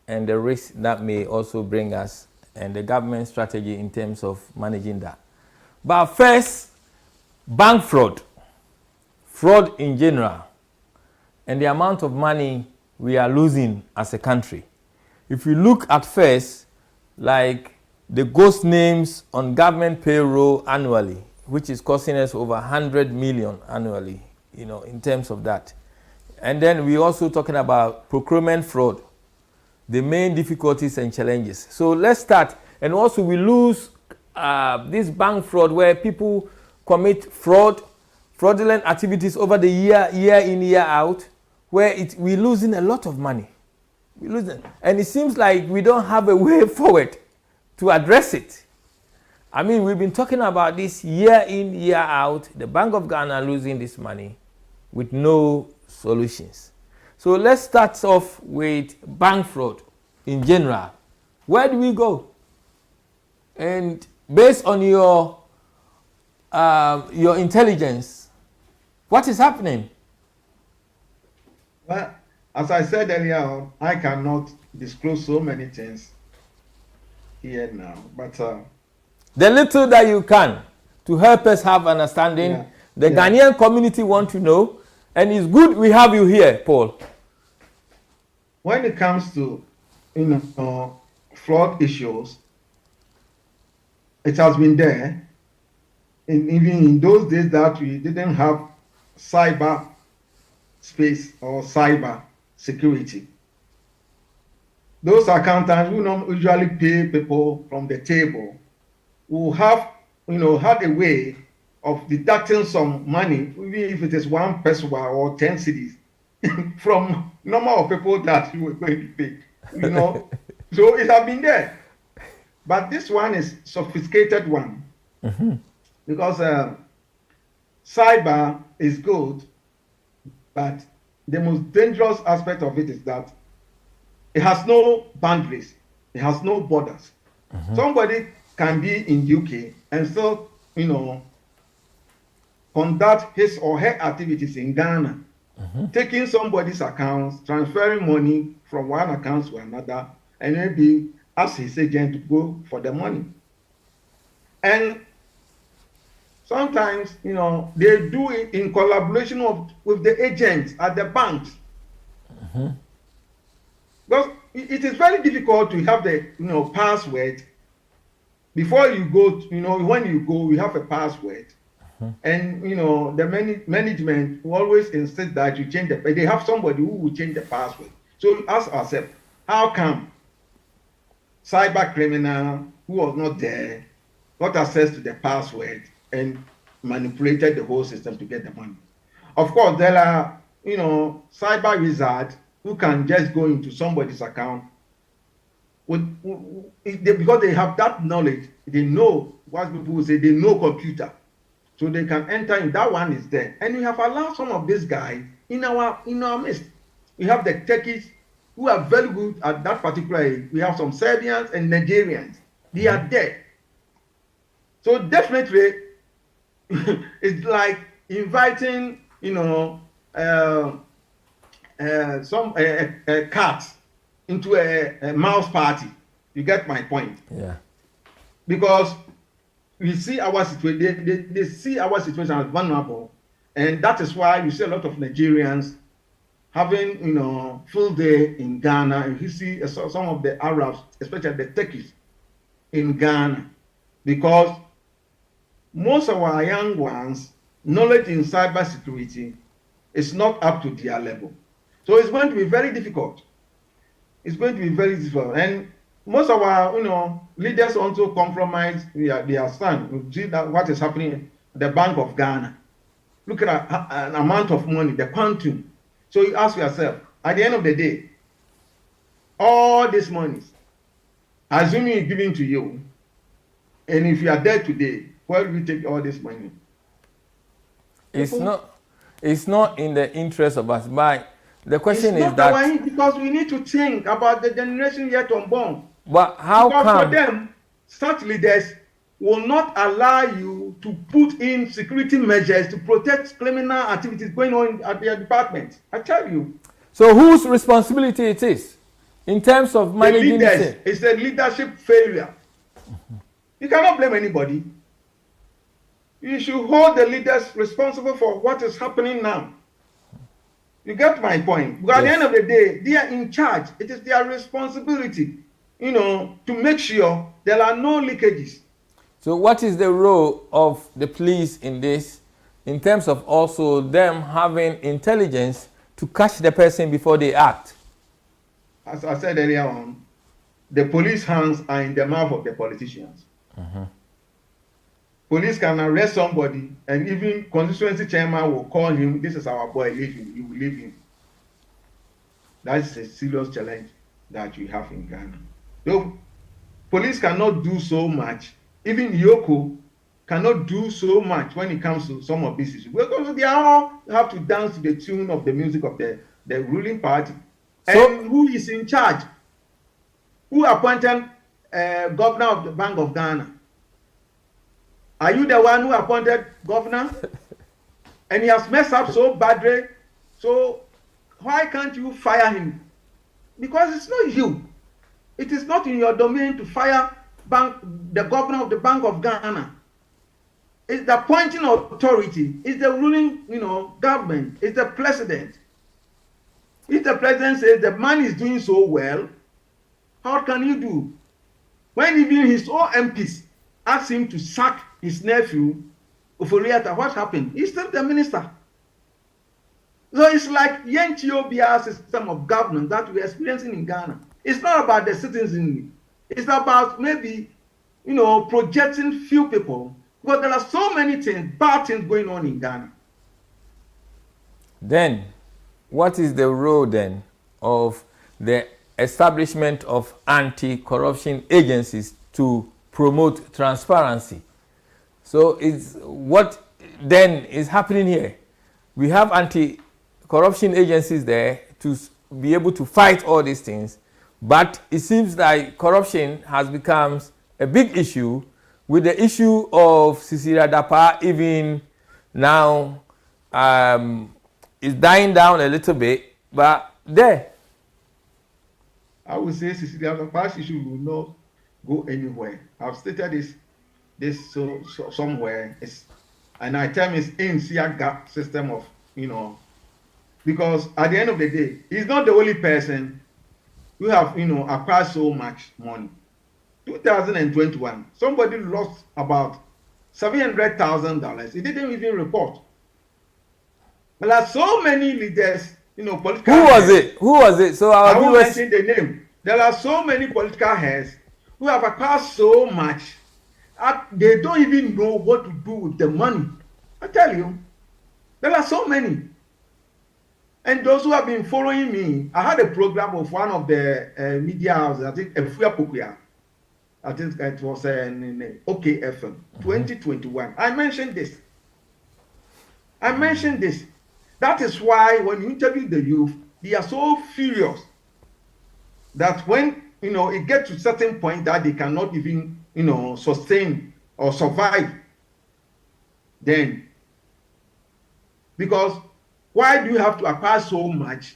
and the risk that may also bring us, and the government strategy in terms of managing that. But first, bank fraud in general, and the amount of money we are losing as a country. If you look at first, like the ghost names on government payroll annually, which is costing us over 100 million annually, in terms of that. And then we're also talking about procurement fraud, the main difficulties and challenges. So let's start. And also we lose this bank fraud where people commit fraudulent activities over the year in, year out, where we're losing a lot of money. We're losing. And it seems like we don't have a way forward to address it. I mean, we've been talking about this year in, year out, the Bank of Ghana losing this money with no solutions. So let's start off with bank fraud in general. Where do we go? And based on your intelligence, what is happening? Well, as I said earlier, I cannot disclose so many things here now, but the little that you can to help us have understanding, the Ghanaian community want to know, and it's good we have you here, Paul. When it comes to fraud issues, it has been there. Even in those days that we didn't have cyber space or cyber security, those accountants who don't usually pay people from the table who have, had a way of deducting some money, even if it is 1 peso or 10 cedis, from number of people that you were going to pay, So it has been there. But this one is sophisticated one, because cyber is good, but the most dangerous aspect of it is that it has no boundaries, it has no borders. Somebody can be in UK and still, conduct his or her activities in Ghana, taking somebody's accounts, transferring money from one account to another, and maybe ask his agent to go for the money. And sometimes, they do it in collaboration with the agents at the banks. Because it is very difficult to have the, password. Before you go, when you go, you have a password. And, the management will always insist that you change they have somebody who will change the password. So we ask ourselves, how come cyber criminal who was not there got access to the password and manipulated the whole system to get the money? Of course, there are, cyber wizards who can just go into somebody's account, because they have that knowledge, they know what people will say, they know computer. So they can enter in. That one is there. And we have allowed some of these guys in our midst. We have the Turkish who are very good at that particular age. We have some Serbians and Nigerians. They are there. So definitely, it's like inviting, some cats into a mouse party. You get my point? Yeah. Because we see our situation, they see our situation as vulnerable, and that is why you see a lot of Nigerians having, full day in Ghana, and you see some of the Arabs, especially the Turkish, in Ghana, because most of our young ones' knowledge in cybersecurity is not up to their level. So it's going to be very difficult. It's going to be very difficult. And most of our, leaders also compromise their stand. You see that what is happening at the Bank of Ghana. Look at an amount of money, the quantum. So you ask yourself, at the end of the day, all these monies, assuming it's given to you, and if you are dead today, where do you take all this money? It's not in the interest of us. But the question is that because we need to think about the generation yet unborn. But how because come? For them, such leaders will not allow you to put in security measures to protect criminal activities going on at their department. I tell you. So whose responsibility it is in terms of managing this? It's a leadership failure. You cannot blame anybody. You should hold the leaders responsible for what is happening now. You get my point? Because at the end of the day, they are in charge. It is their responsibility, to make sure there are no leakages. So what is the role of the police in this, in terms of also them having intelligence to catch the person before they act? As I said earlier on, the police hands are in the mouth of the politicians. Police can arrest somebody, and even constituency chairman will call him, this is our boy, leave him, you will leave him. That is a serious challenge that we have in Ghana. So, police cannot do so much. Even Yoko cannot do so much when it comes to some of these issues. Because they all have to dance to the tune of the music of the ruling party. So, and who is in charge? Who appointed governor of the Bank of Ghana? Are you the one who appointed governor? And he has messed up so badly. So why can't you fire him? Because it's not you. It is not in your domain to fire the governor of the Bank of Ghana. It's the appointing authority. It's the ruling, government. It's the president. If the president says the man is doing so well, how can you do? When even his own MPs asked him to sack his nephew, Oforiata, what happened? He's still the minister. So it's like Yentiobia system of governance that we're experiencing in Ghana. It's not about the citizenry. It's about maybe, projecting few people. Because there are so many things, bad things going on in Ghana. Then, what is the role then of the establishment of anti-corruption agencies to promote transparency? So it's what then is happening here. We have anti-corruption agencies there to be able to fight all these things, but it seems like corruption has become a big issue, with the issue of Sisira Dapa even now is dying down a little bit, but there. I would say Sisira Dapa's issue will not go anywhere. I've stated this somewhere. And I tell me it's in gap system of, because at the end of the day, he's not the only person who have, acquired so much money. 2021, somebody lost about $700,000. He didn't even report. There are so many leaders, political Who was it? So I won't mention the name. There are so many political heads who have acquired so much. They don't even know what to do with the money. I tell you, there are so many. And those who have been following me, I had a program of one of the media houses, I think Efuya Pokuya. I think it was in OKFM 2021. I mentioned this. That is why when you interview the youth, they are so furious that when it gets to a certain point that they cannot even sustain or survive, then because why do you have to acquire so much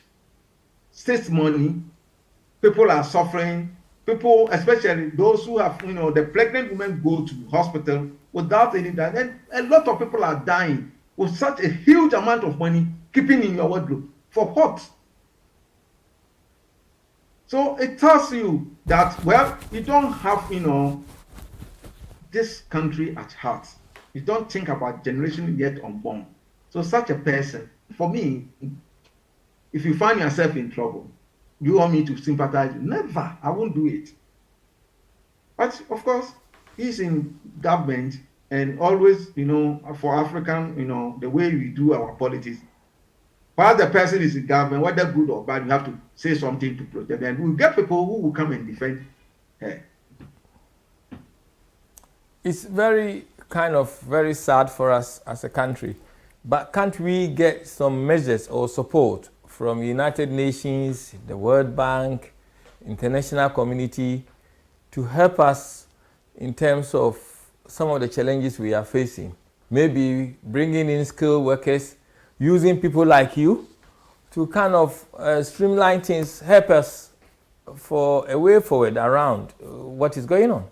state money? People are suffering. People, especially those who have, the pregnant women go to hospital without any that. And a lot of people are dying with such a huge amount of money keeping in your wardrobe. For what? So it tells you that, well, you don't have, this country at heart. You don't think about generation yet unborn. So such a person, for me, if you find yourself in trouble, you want me to sympathize? Never. I won't do it. But of course, he's in government, and always, for African, the way we do our politics, while the person is in government, whether good or bad, you have to say something to protect them. We'll get people who will come and defend her. It's very sad for us as a country. But can't we get some measures or support from United Nations, the World Bank, international community to help us in terms of some of the challenges we are facing? Maybe bringing in skilled workers, using people like you to kind of streamline things, help us for a way forward around what is going on.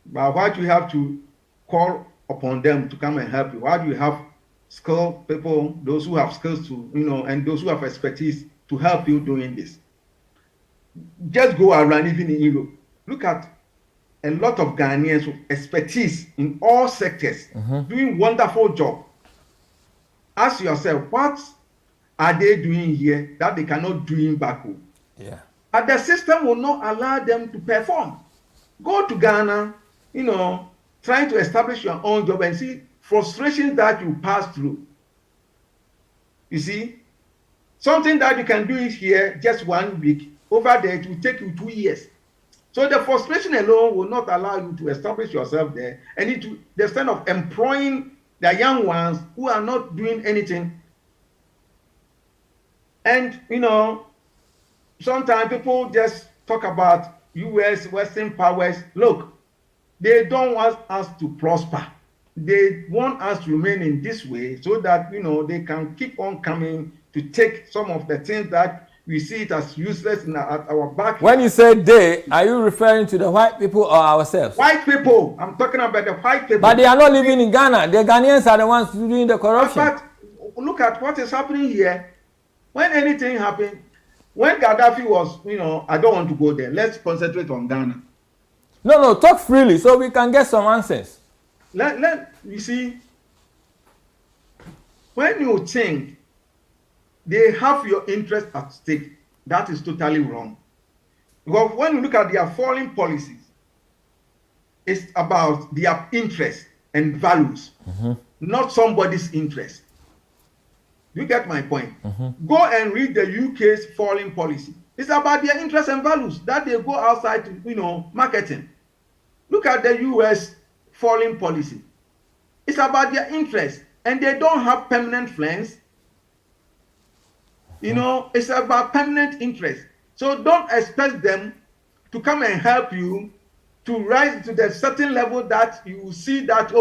But why do you have to call upon them to come and help you? Why do you have skilled people, those who have skills to, and those who have expertise to help you doing this? Just go around, even in Europe. Look at a lot of Ghanaians with expertise in all sectors, doing wonderful job. Ask yourself, what are they doing here that they cannot do back home? Yeah. And the system will not allow them to perform. Go to Ghana, trying to establish your own job and see frustrations that you pass through. You see, something that you can do it here just 1 week, over there it will take you 2 years. So the frustration alone will not allow you to establish yourself there, and to the extent of employing the young ones who are not doing anything. And sometimes people just talk about US, Western powers. Look, they don't want us to prosper. They want us to remain in this way so that they can keep on coming to take some of the things that we see it as useless at our back. When you say they, are you referring to the white people or ourselves? White people. I'm talking about the white people. But they are not living in Ghana. The Ghanaians are the ones doing the corruption. But look at what is happening here. When anything happened, when Gaddafi was, I don't want to go there. Let's concentrate on Ghana. No, talk freely so we can get some answers. You see, when you think they have your interest at stake, that is totally wrong. Because when you look at their foreign policies, it's about their interest and values, not somebody's interest. You get my point? Go and read the UK's foreign policy. It's about their interests and values that they go outside to, marketing. Look at the US foreign policy. It's about their interests, and they don't have permanent friends. It's about permanent interest. So don't expect them to come and help you to rise to the certain level that you will see that,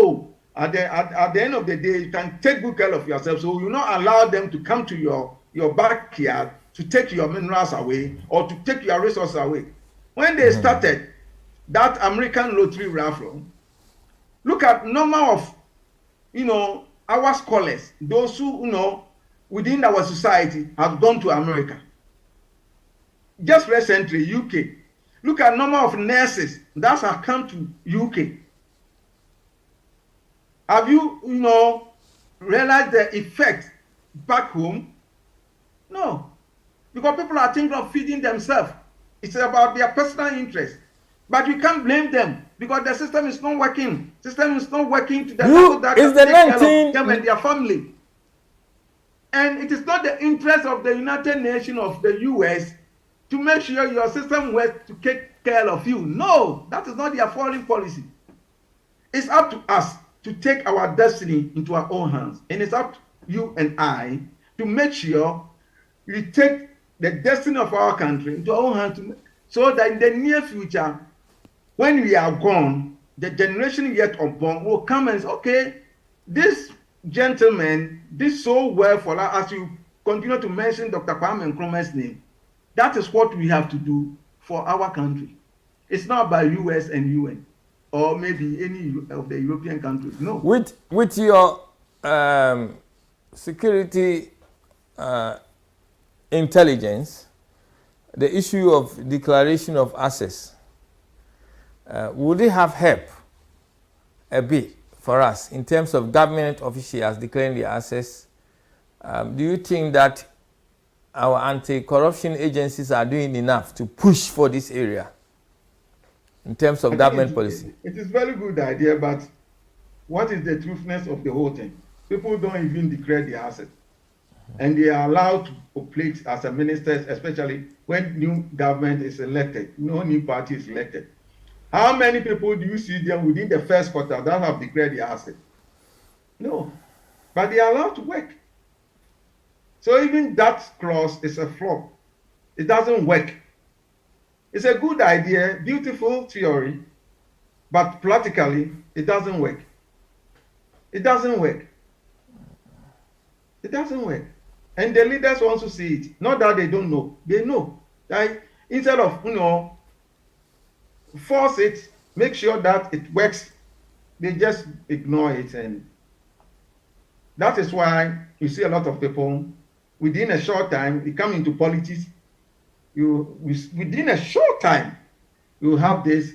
at the end of the day, you can take good care of yourself. So you not allow them to come to your backyard to take your minerals away or to take your resources away. When they started that American lottery raffle, look at number of, our scholars, those who, within our society have gone to America. Just recently, UK. Look at number of nurses that have come to UK. Have you, realized the effect back home? No. Because people are thinking of feeding themselves. It's about their personal interest. But you can't blame them because the system is not working. The system is not working to the level that can take care of them and their family. And it is not the interest of the United Nations of the US to make sure your system works to take care of you. No, that is not their foreign policy. It's up to us to take our destiny into our own hands. And it's up to you and I to make sure we take the destiny of our country into our own hands, so that in the near future, when we are gone, the generation yet unborn will come and say, okay, this gentleman did so well for us. As you continue to mention Dr. Kwame Nkrumah's name, that is what we have to do for our country. It's not by US and UN or maybe any of the European countries. No. With your security intelligence, the issue of declaration of access, would it have helped a bit for us in terms of government officials declaring the access? Do you think that our anti-corruption agencies are doing enough to push for this area in terms of government policy? It is a very good idea, but what is the truthness of the whole thing? People don't even declare the asset. And they are allowed to operate as a ministers, especially when new government is elected, no new party is elected. How many people do you see them within the first quarter that have declared the asset? No. But they are allowed to work. So even that clause is a flop. It doesn't work. It's a good idea, beautiful theory, but practically it doesn't work. It doesn't work. It doesn't work. And the leaders want to see it. Not that they don't know. They know. That instead of, force it, make sure that it works, they just ignore it. And that is why you see a lot of people, within a short time, they come into politics. Within a short time, you have the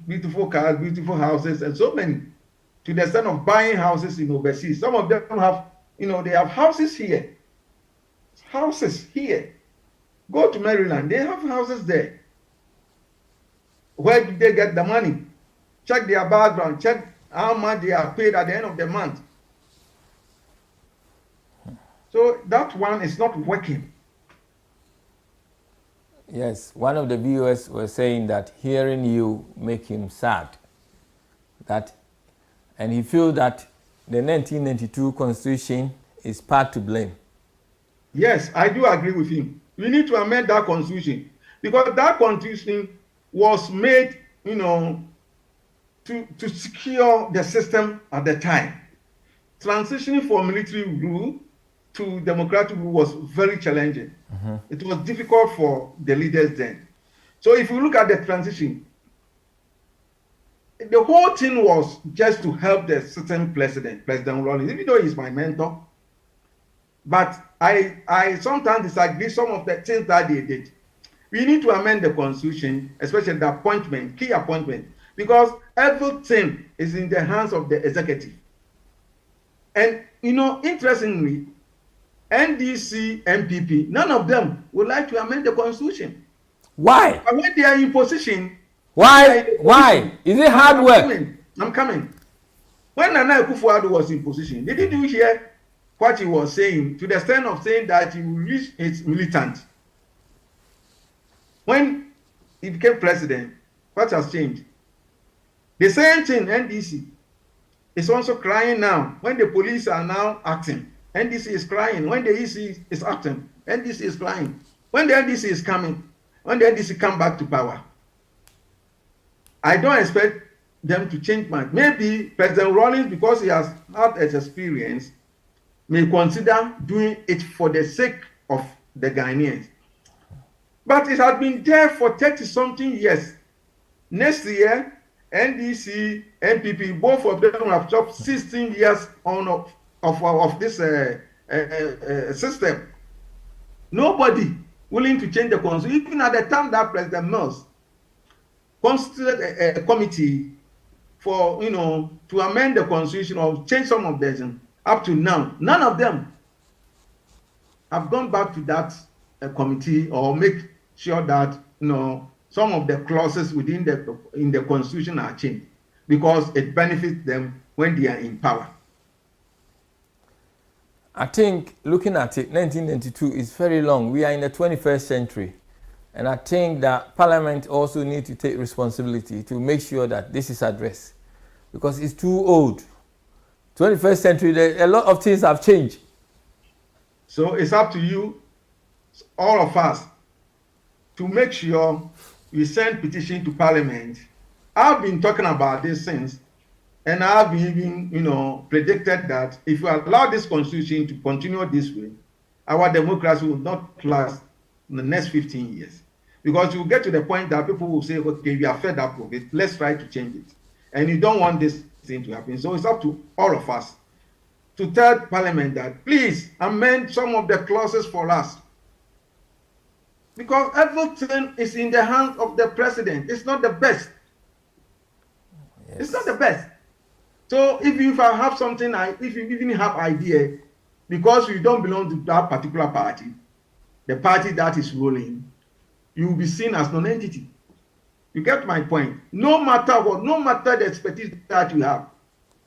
beautiful cars, beautiful houses, and so many, to the extent of buying houses in overseas. Some of them have, they have houses here. Houses here. Go to Maryland, they have houses there. Where do they get the money? Check their background, check how much they are paid at the end of the month. So that one is not working. Yes, one of the viewers was saying that hearing you make him sad. And he feels that the 1992 Constitution is part to blame. Yes, I do agree with him. We need to amend that Constitution, because that Constitution was made, to secure the system at the time. Transitioning from military rule to democratic rule was very challenging. Mm-hmm. It was difficult for the leaders then. So if you look at the transition, the whole thing was just to help the sitting President Rawlings, even though he's my mentor. But I sometimes disagree some of the things that they did. We need to amend the Constitution, especially the key appointment, because everything is in the hands of the executive. And, interestingly, NDC, MPP, none of them would like to amend the Constitution. Why? But when they are in position... Why? Is it hard work? I'm coming. When Nana Akufo-Addo was in position, did you hear what he was saying, to the extent of saying that he will reach his militant? When he became president, what has changed? The same thing, NDC is also crying now. When the police are now acting, NDC is crying. When the EC is acting, NDC is crying. When the NDC is coming, when the NDC come back to power, I don't expect them to change mind. Maybe President Rawlings, because he has had his experience, may consider doing it for the sake of the Ghanaians. But it has been there for 30-something years. Next year, NDC, NPP, both of them have chopped 16 years of this system. Nobody willing to change the Constitution. Even at the time that President Mills constituted a committee for, to amend the Constitution or change some of them, up to now, none of them have gone back to that committee or make sure that, some of the clauses in the Constitution are changed, because it benefits them when they are in power. I think looking at it, 1992 is very long. We are in the 21st century. And I think that Parliament also needs to take responsibility to make sure that this is addressed. Because it's too old. 21st century, a lot of things have changed. So it's up to you, all of us, to make sure we send petition to Parliament. I've been talking about this since, and I've even, predicted that if we allow this constitution to continue this way, our democracy will not last in the next 15 years. Because you get to the point that people will say, okay, we are fed up with it, let's try to change it. And you don't want this thing to happen. So it's up to all of us to tell Parliament that, please amend some of the clauses for us. Because everything is in the hands of the president. It's not the best. Yes. It's not the best. So if you have something, if you even have idea, because you don't belong to that particular party, the party that is ruling, you will be seen as non-entity. You get my point? No matter what, no matter the expertise that you have.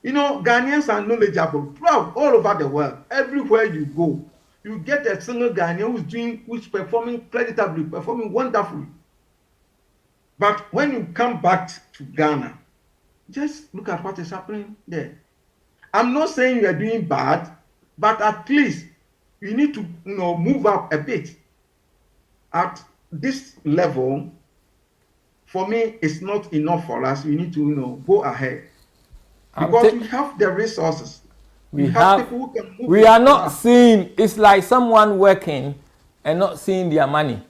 Ghanaians are knowledgeable, proud all over the world. Everywhere you go, you get a single Ghanaian who's performing creditably, performing wonderfully. But when you come back to Ghana, just look at what is happening there. I'm not saying you are doing bad, but at least you need to move up a bit. At this level, for me, it's not enough for us. We need to go ahead. Because we have the resources. We have people who can move. We are not seeing, it's like someone working and not seeing their money.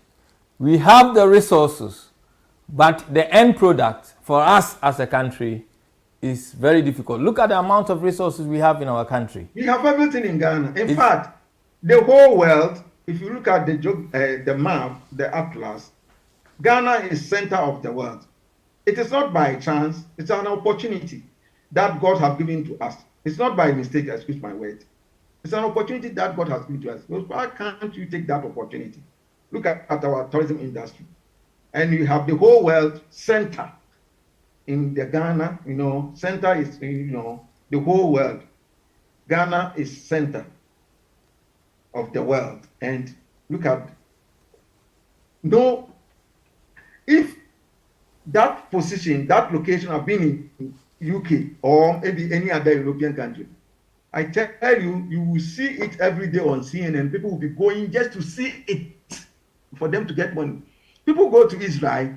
We have the resources, but the end product for us as a country is very difficult. Look at the amount of resources we have in our country. We have everything in Ghana. In fact, the whole world, if you look at the map, the atlas, Ghana is center of the world. It is not by chance, it's an opportunity that God has given to us. It's not by mistake, excuse my word. It's an opportunity that God has given to us. Why can't you take that opportunity? Look at our tourism industry. And you have the whole world center in the Ghana, center is, the whole world. Ghana is center of the world. And look at, if that position, that location have been in UK or maybe any other European country, I tell you, you will see it every day on CNN. People will be going just to see it for them to get money. People go to Israel.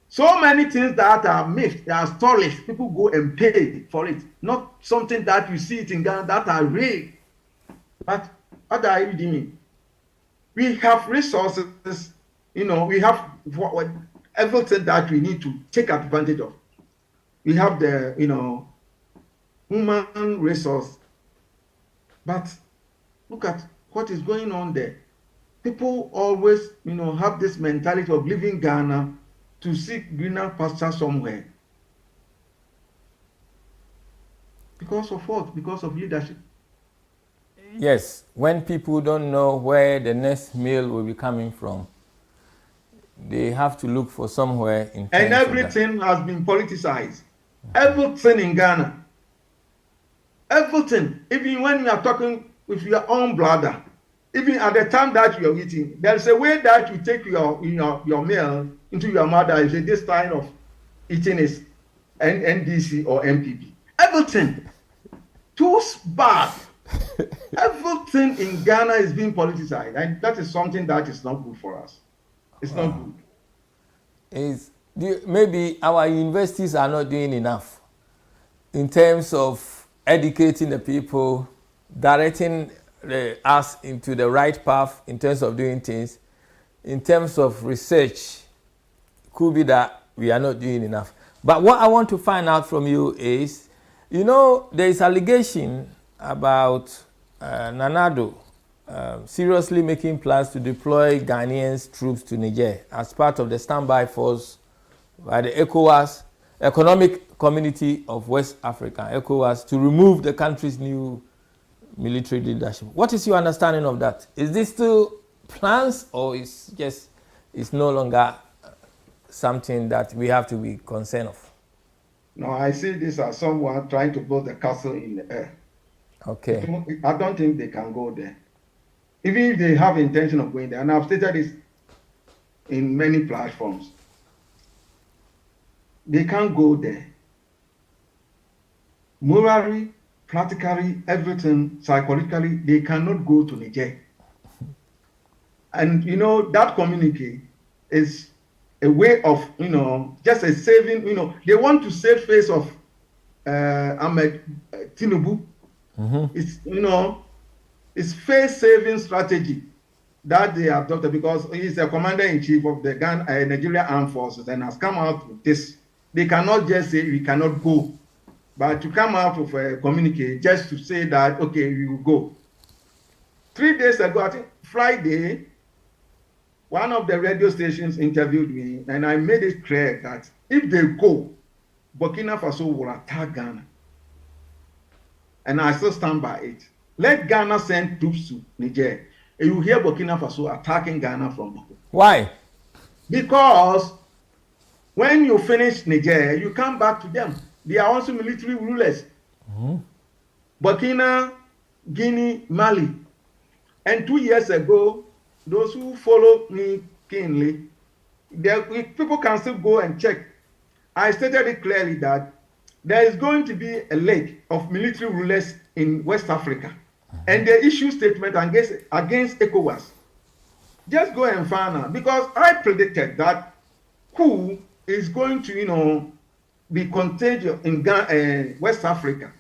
So many things that are myths, that are stories, people go and pay for it. Not something that you see it in Ghana that are real. But what are you doing? We have resources, we have everything that we need to take advantage of. We have the, human resource. But look at what is going on there. People always, have this mentality of leaving Ghana to seek greener pasture somewhere. Because of what? Because of leadership. Yes, when people don't know where the next meal will be coming from, they have to look for somewhere in. And everything has been politicized. Everything in Ghana. Everything. Even when you are talking with your own brother, even at the time that you are eating, there's a way that you take your meal into your mother. You say this kind of eating is NDC or MPP. Everything. Too bad. Everything in Ghana is being politicized, and that is something that is not good for us. It's not good. Maybe our universities are not doing enough in terms of educating the people, directing us into the right path in terms of doing things. In terms of research, could be that we are not doing enough. But what I want to find out from you is, there is allegation about Nanado seriously making plans to deploy Ghanaian troops to Niger as part of the standby force by the ECOWAS, Economic Community of West Africa, ECOWAS, to remove the country's new military leadership. What is your understanding of that? Is this still plans, or it's no longer something that we have to be concerned of? No, I see this as someone trying to build a castle in the air. Okay. I don't think they can go there. Even if they have intention of going there, and I've stated this in many platforms, they can't go there. Morally, practically, everything, psychologically, they cannot go to Niger. And that communique is a way of just a saving. They want to save face of Ahmed Tinubu. It's face saving strategy that they have adopted because he's the commander in chief of the Nigerian Armed Forces and has come out with this. They cannot just say we cannot go, but to come out with a communique just to say that okay, we will go. 3 days ago, I think Friday, one of the radio stations interviewed me, and I made it clear that if they go, Burkina Faso will attack Ghana. And I still stand by it. Let Ghana send troops to Niger. And you hear Burkina Faso attacking Ghana from Boko. Why? Because when you finish Niger, you come back to them. They are also military rulers. Burkina, Guinea, Mali. And 2 years ago, those who follow me keenly, people can still go and check. I stated it clearly that there is going to be a leg of military rulers in West Africa. And they issue statement against ECOWAS. Just go and find out. Because I predicted that coup is going to, be contagious in West Africa.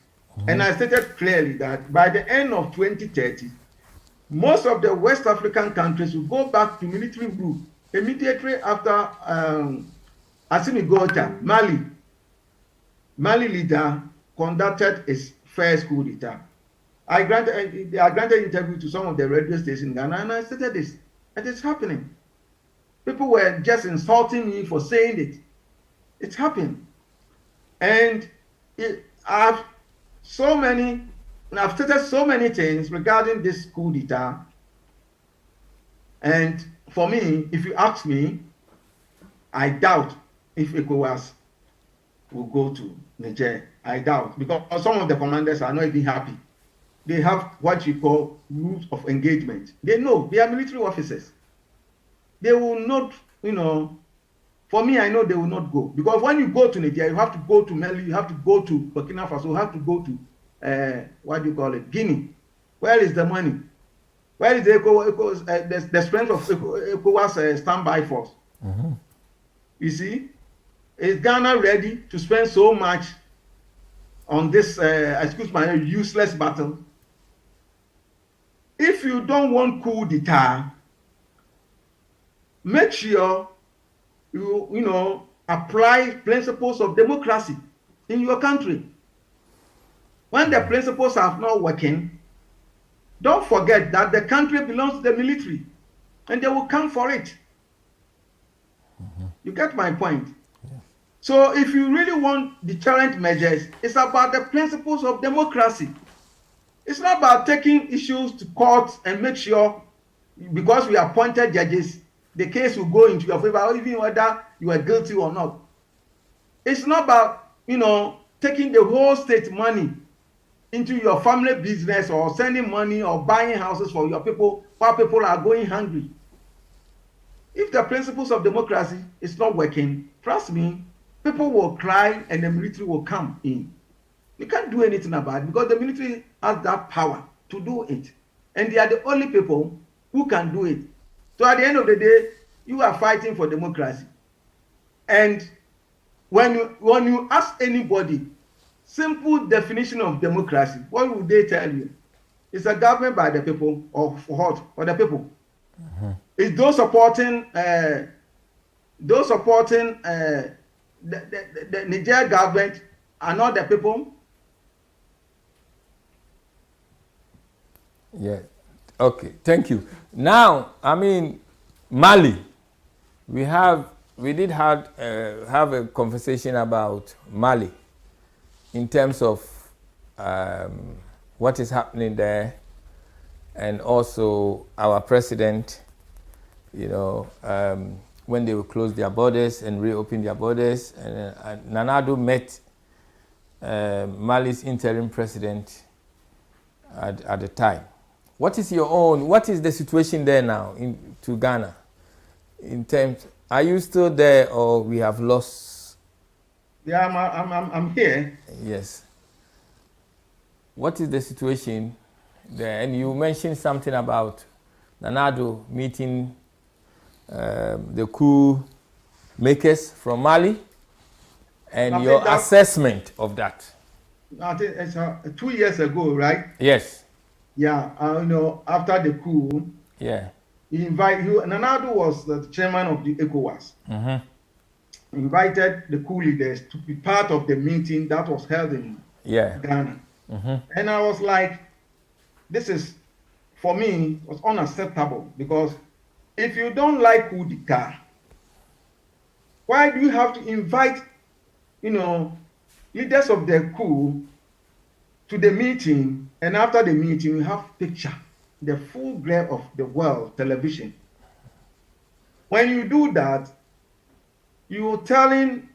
And I stated clearly that by the end of 2030, most of the West African countries will go back to military rule immediately after Assimi Goïta, Mali leader, conducted his first coup d'etat. I granted interview to some of the radio stations in Ghana, and I stated this, and it's happening. People were just insulting me for saying it. It's happening. And I've stated so many things regarding this coup d'etat. And for me, if you ask me, I doubt if ECOWAS will go to Niger. I doubt, because some of the commanders are not even happy. They have what you call rules of engagement. They know, they are military officers. They will not, for me, I know they will not go. Because when you go to Niger, you have to go to Mali, you have to go to Burkina Faso, you have to go to, Guinea. Where is the money? Where is the strength of ECOWAS standby force? You see? Is Ghana ready to spend so much on this, useless battle? If you don't want coup d'etat, make sure you apply principles of democracy in your country. When the principles are not working, don't forget that the country belongs to the military, and they will come for it. You get my point? Yeah. So if you really want deterrent measures, it's about the principles of democracy. It's not about taking issues to court and make sure, because we appointed judges, the case will go into your favor, even whether you are guilty or not. It's not about, taking the whole state money into your family business or sending money or buying houses for your people while people are going hungry. If the principles of democracy is not working, trust me, people will cry and the military will come in. You can't do anything about it because the military has that power to do it. And they are the only people who can do it. So at the end of the day, you are fighting for democracy. And when you ask anybody, simple definition of democracy, what would they tell you? It's a government by the people, or for what? For the people. It's those supporting the Niger government are not the people. Yeah. Okay. Thank you. Now, Mali. We did have a conversation about Mali in terms of what is happening there, and also our president, when they will close their borders and reopen their borders. And Nana Addo met Mali's interim president at the time. What is the situation there now to Ghana? In terms, are you still there or we have lost? Yeah, I'm here. Yes. What is the situation there? And you mentioned something about Nanado meeting the coup makers from Mali and your assessment of that. I think it's 2 years ago, right? Yes. Yeah, after the coup, yeah, Nanado was the chairman of the ECOWAS. He invited the coup leaders to be part of the meeting that was held in Ghana. And I was like, this is, for me, was unacceptable, because if you don't like coup d'etat, why do you have to invite, leaders of the coup to the meeting, and after the meeting you have picture, the full glare of the world television? When you do that, you're telling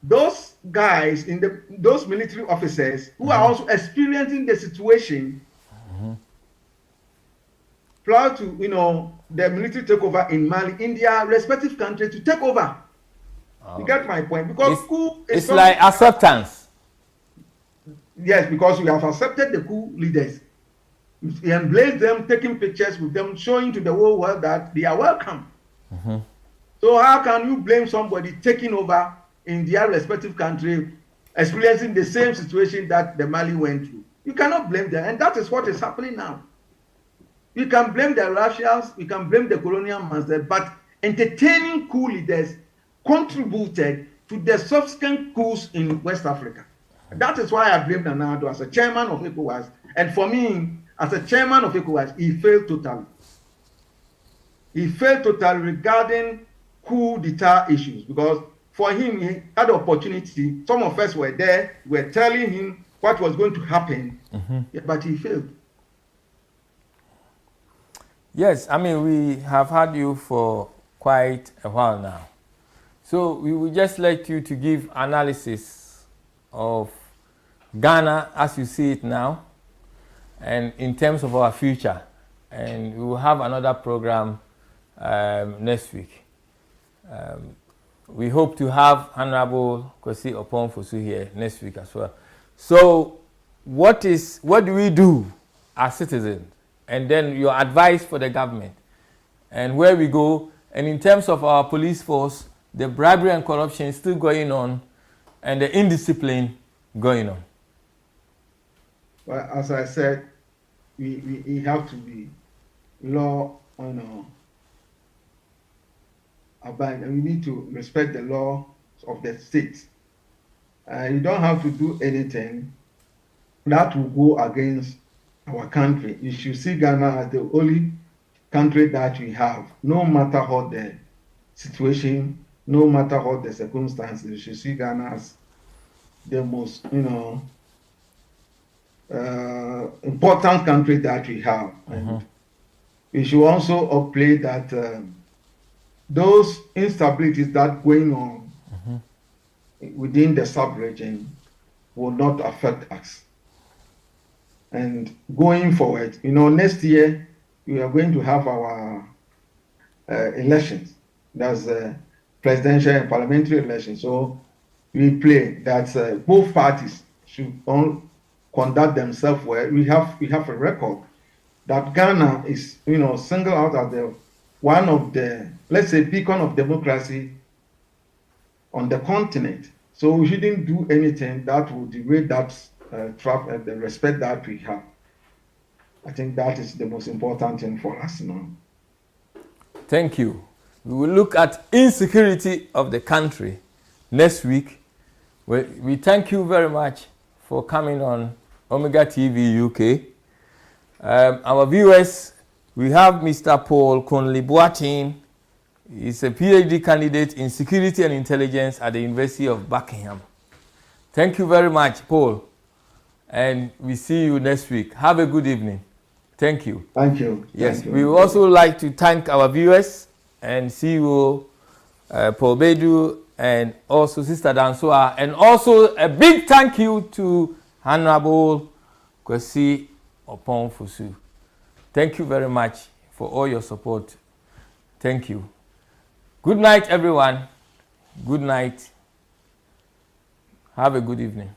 those guys those military officers who are also experiencing the situation prior to the military takeover in Mali, in their respective countries, to take over. You get my point? Because coup is like acceptance. Yes, because we have accepted the coup leaders. We embrace them, taking pictures with them, showing to the whole world that they are welcome. So how can you blame somebody taking over in their respective country, experiencing the same situation that the Mali went through? You cannot blame them, and that is what is happening now. You can blame the Russians, you can blame the colonial masters, but entertaining coup leaders contributed to the subsequent coups in West Africa. That is why I blame Nanado as a chairman of ECOWAS. And for me, as a chairman of ECOWAS, he failed totally. He failed totally regarding coup d'etat issues, because for him, he had the opportunity. Some of us were there, were telling him what was going to happen, but he failed. Yes, I mean, we have had you for quite a while now. So we will just let you to give analysis of Ghana as you see it now, and in terms of our future. And we will have another program next week. We hope to have Honorable Kwesi Opon-Fosu here next week as well. So what do we do as citizens? And then your advice for the government and where we go. And in terms of our police force, the bribery and corruption is still going on and the indiscipline going on. Well, as I said, we have to be law abiding, and we need to respect the law of the state. You don't have to do anything that will go against our country. You should see Ghana as the only country that we have, no matter what the situation, no matter what the circumstances. You should see Ghana as the most, important country that we have. And we should also upplay that those instabilities that going on within the sub-region will not affect us. And going forward, next year we are going to have our elections. That's presidential and parliamentary elections. So we play that both parties should all conduct themselves well. We have a record that Ghana is, singled out as one of the, let's say, beacon of democracy on the continent. So we shouldn't do anything that will derail that the respect that we have. I think that is the most important thing for us now. Thank you. We will look at insecurity of the country next week. We thank you very much for coming on Omega TV UK. Our viewers, we have Mr. Paul Conley-Boateng. He's a PhD candidate in security and intelligence at the University of Buckingham. Thank you very much, Paul. And we see you next week. Have a good evening. Thank you. Thank you. Yes, thank you. we would also like to thank our viewers and CEO Paul Bedu and also Sister Dansoa, and also a big thank you to Honorable Kwesi Opon Fusu. Thank you very much for all your support. Thank you. Good night, everyone. Good night. Have a good evening.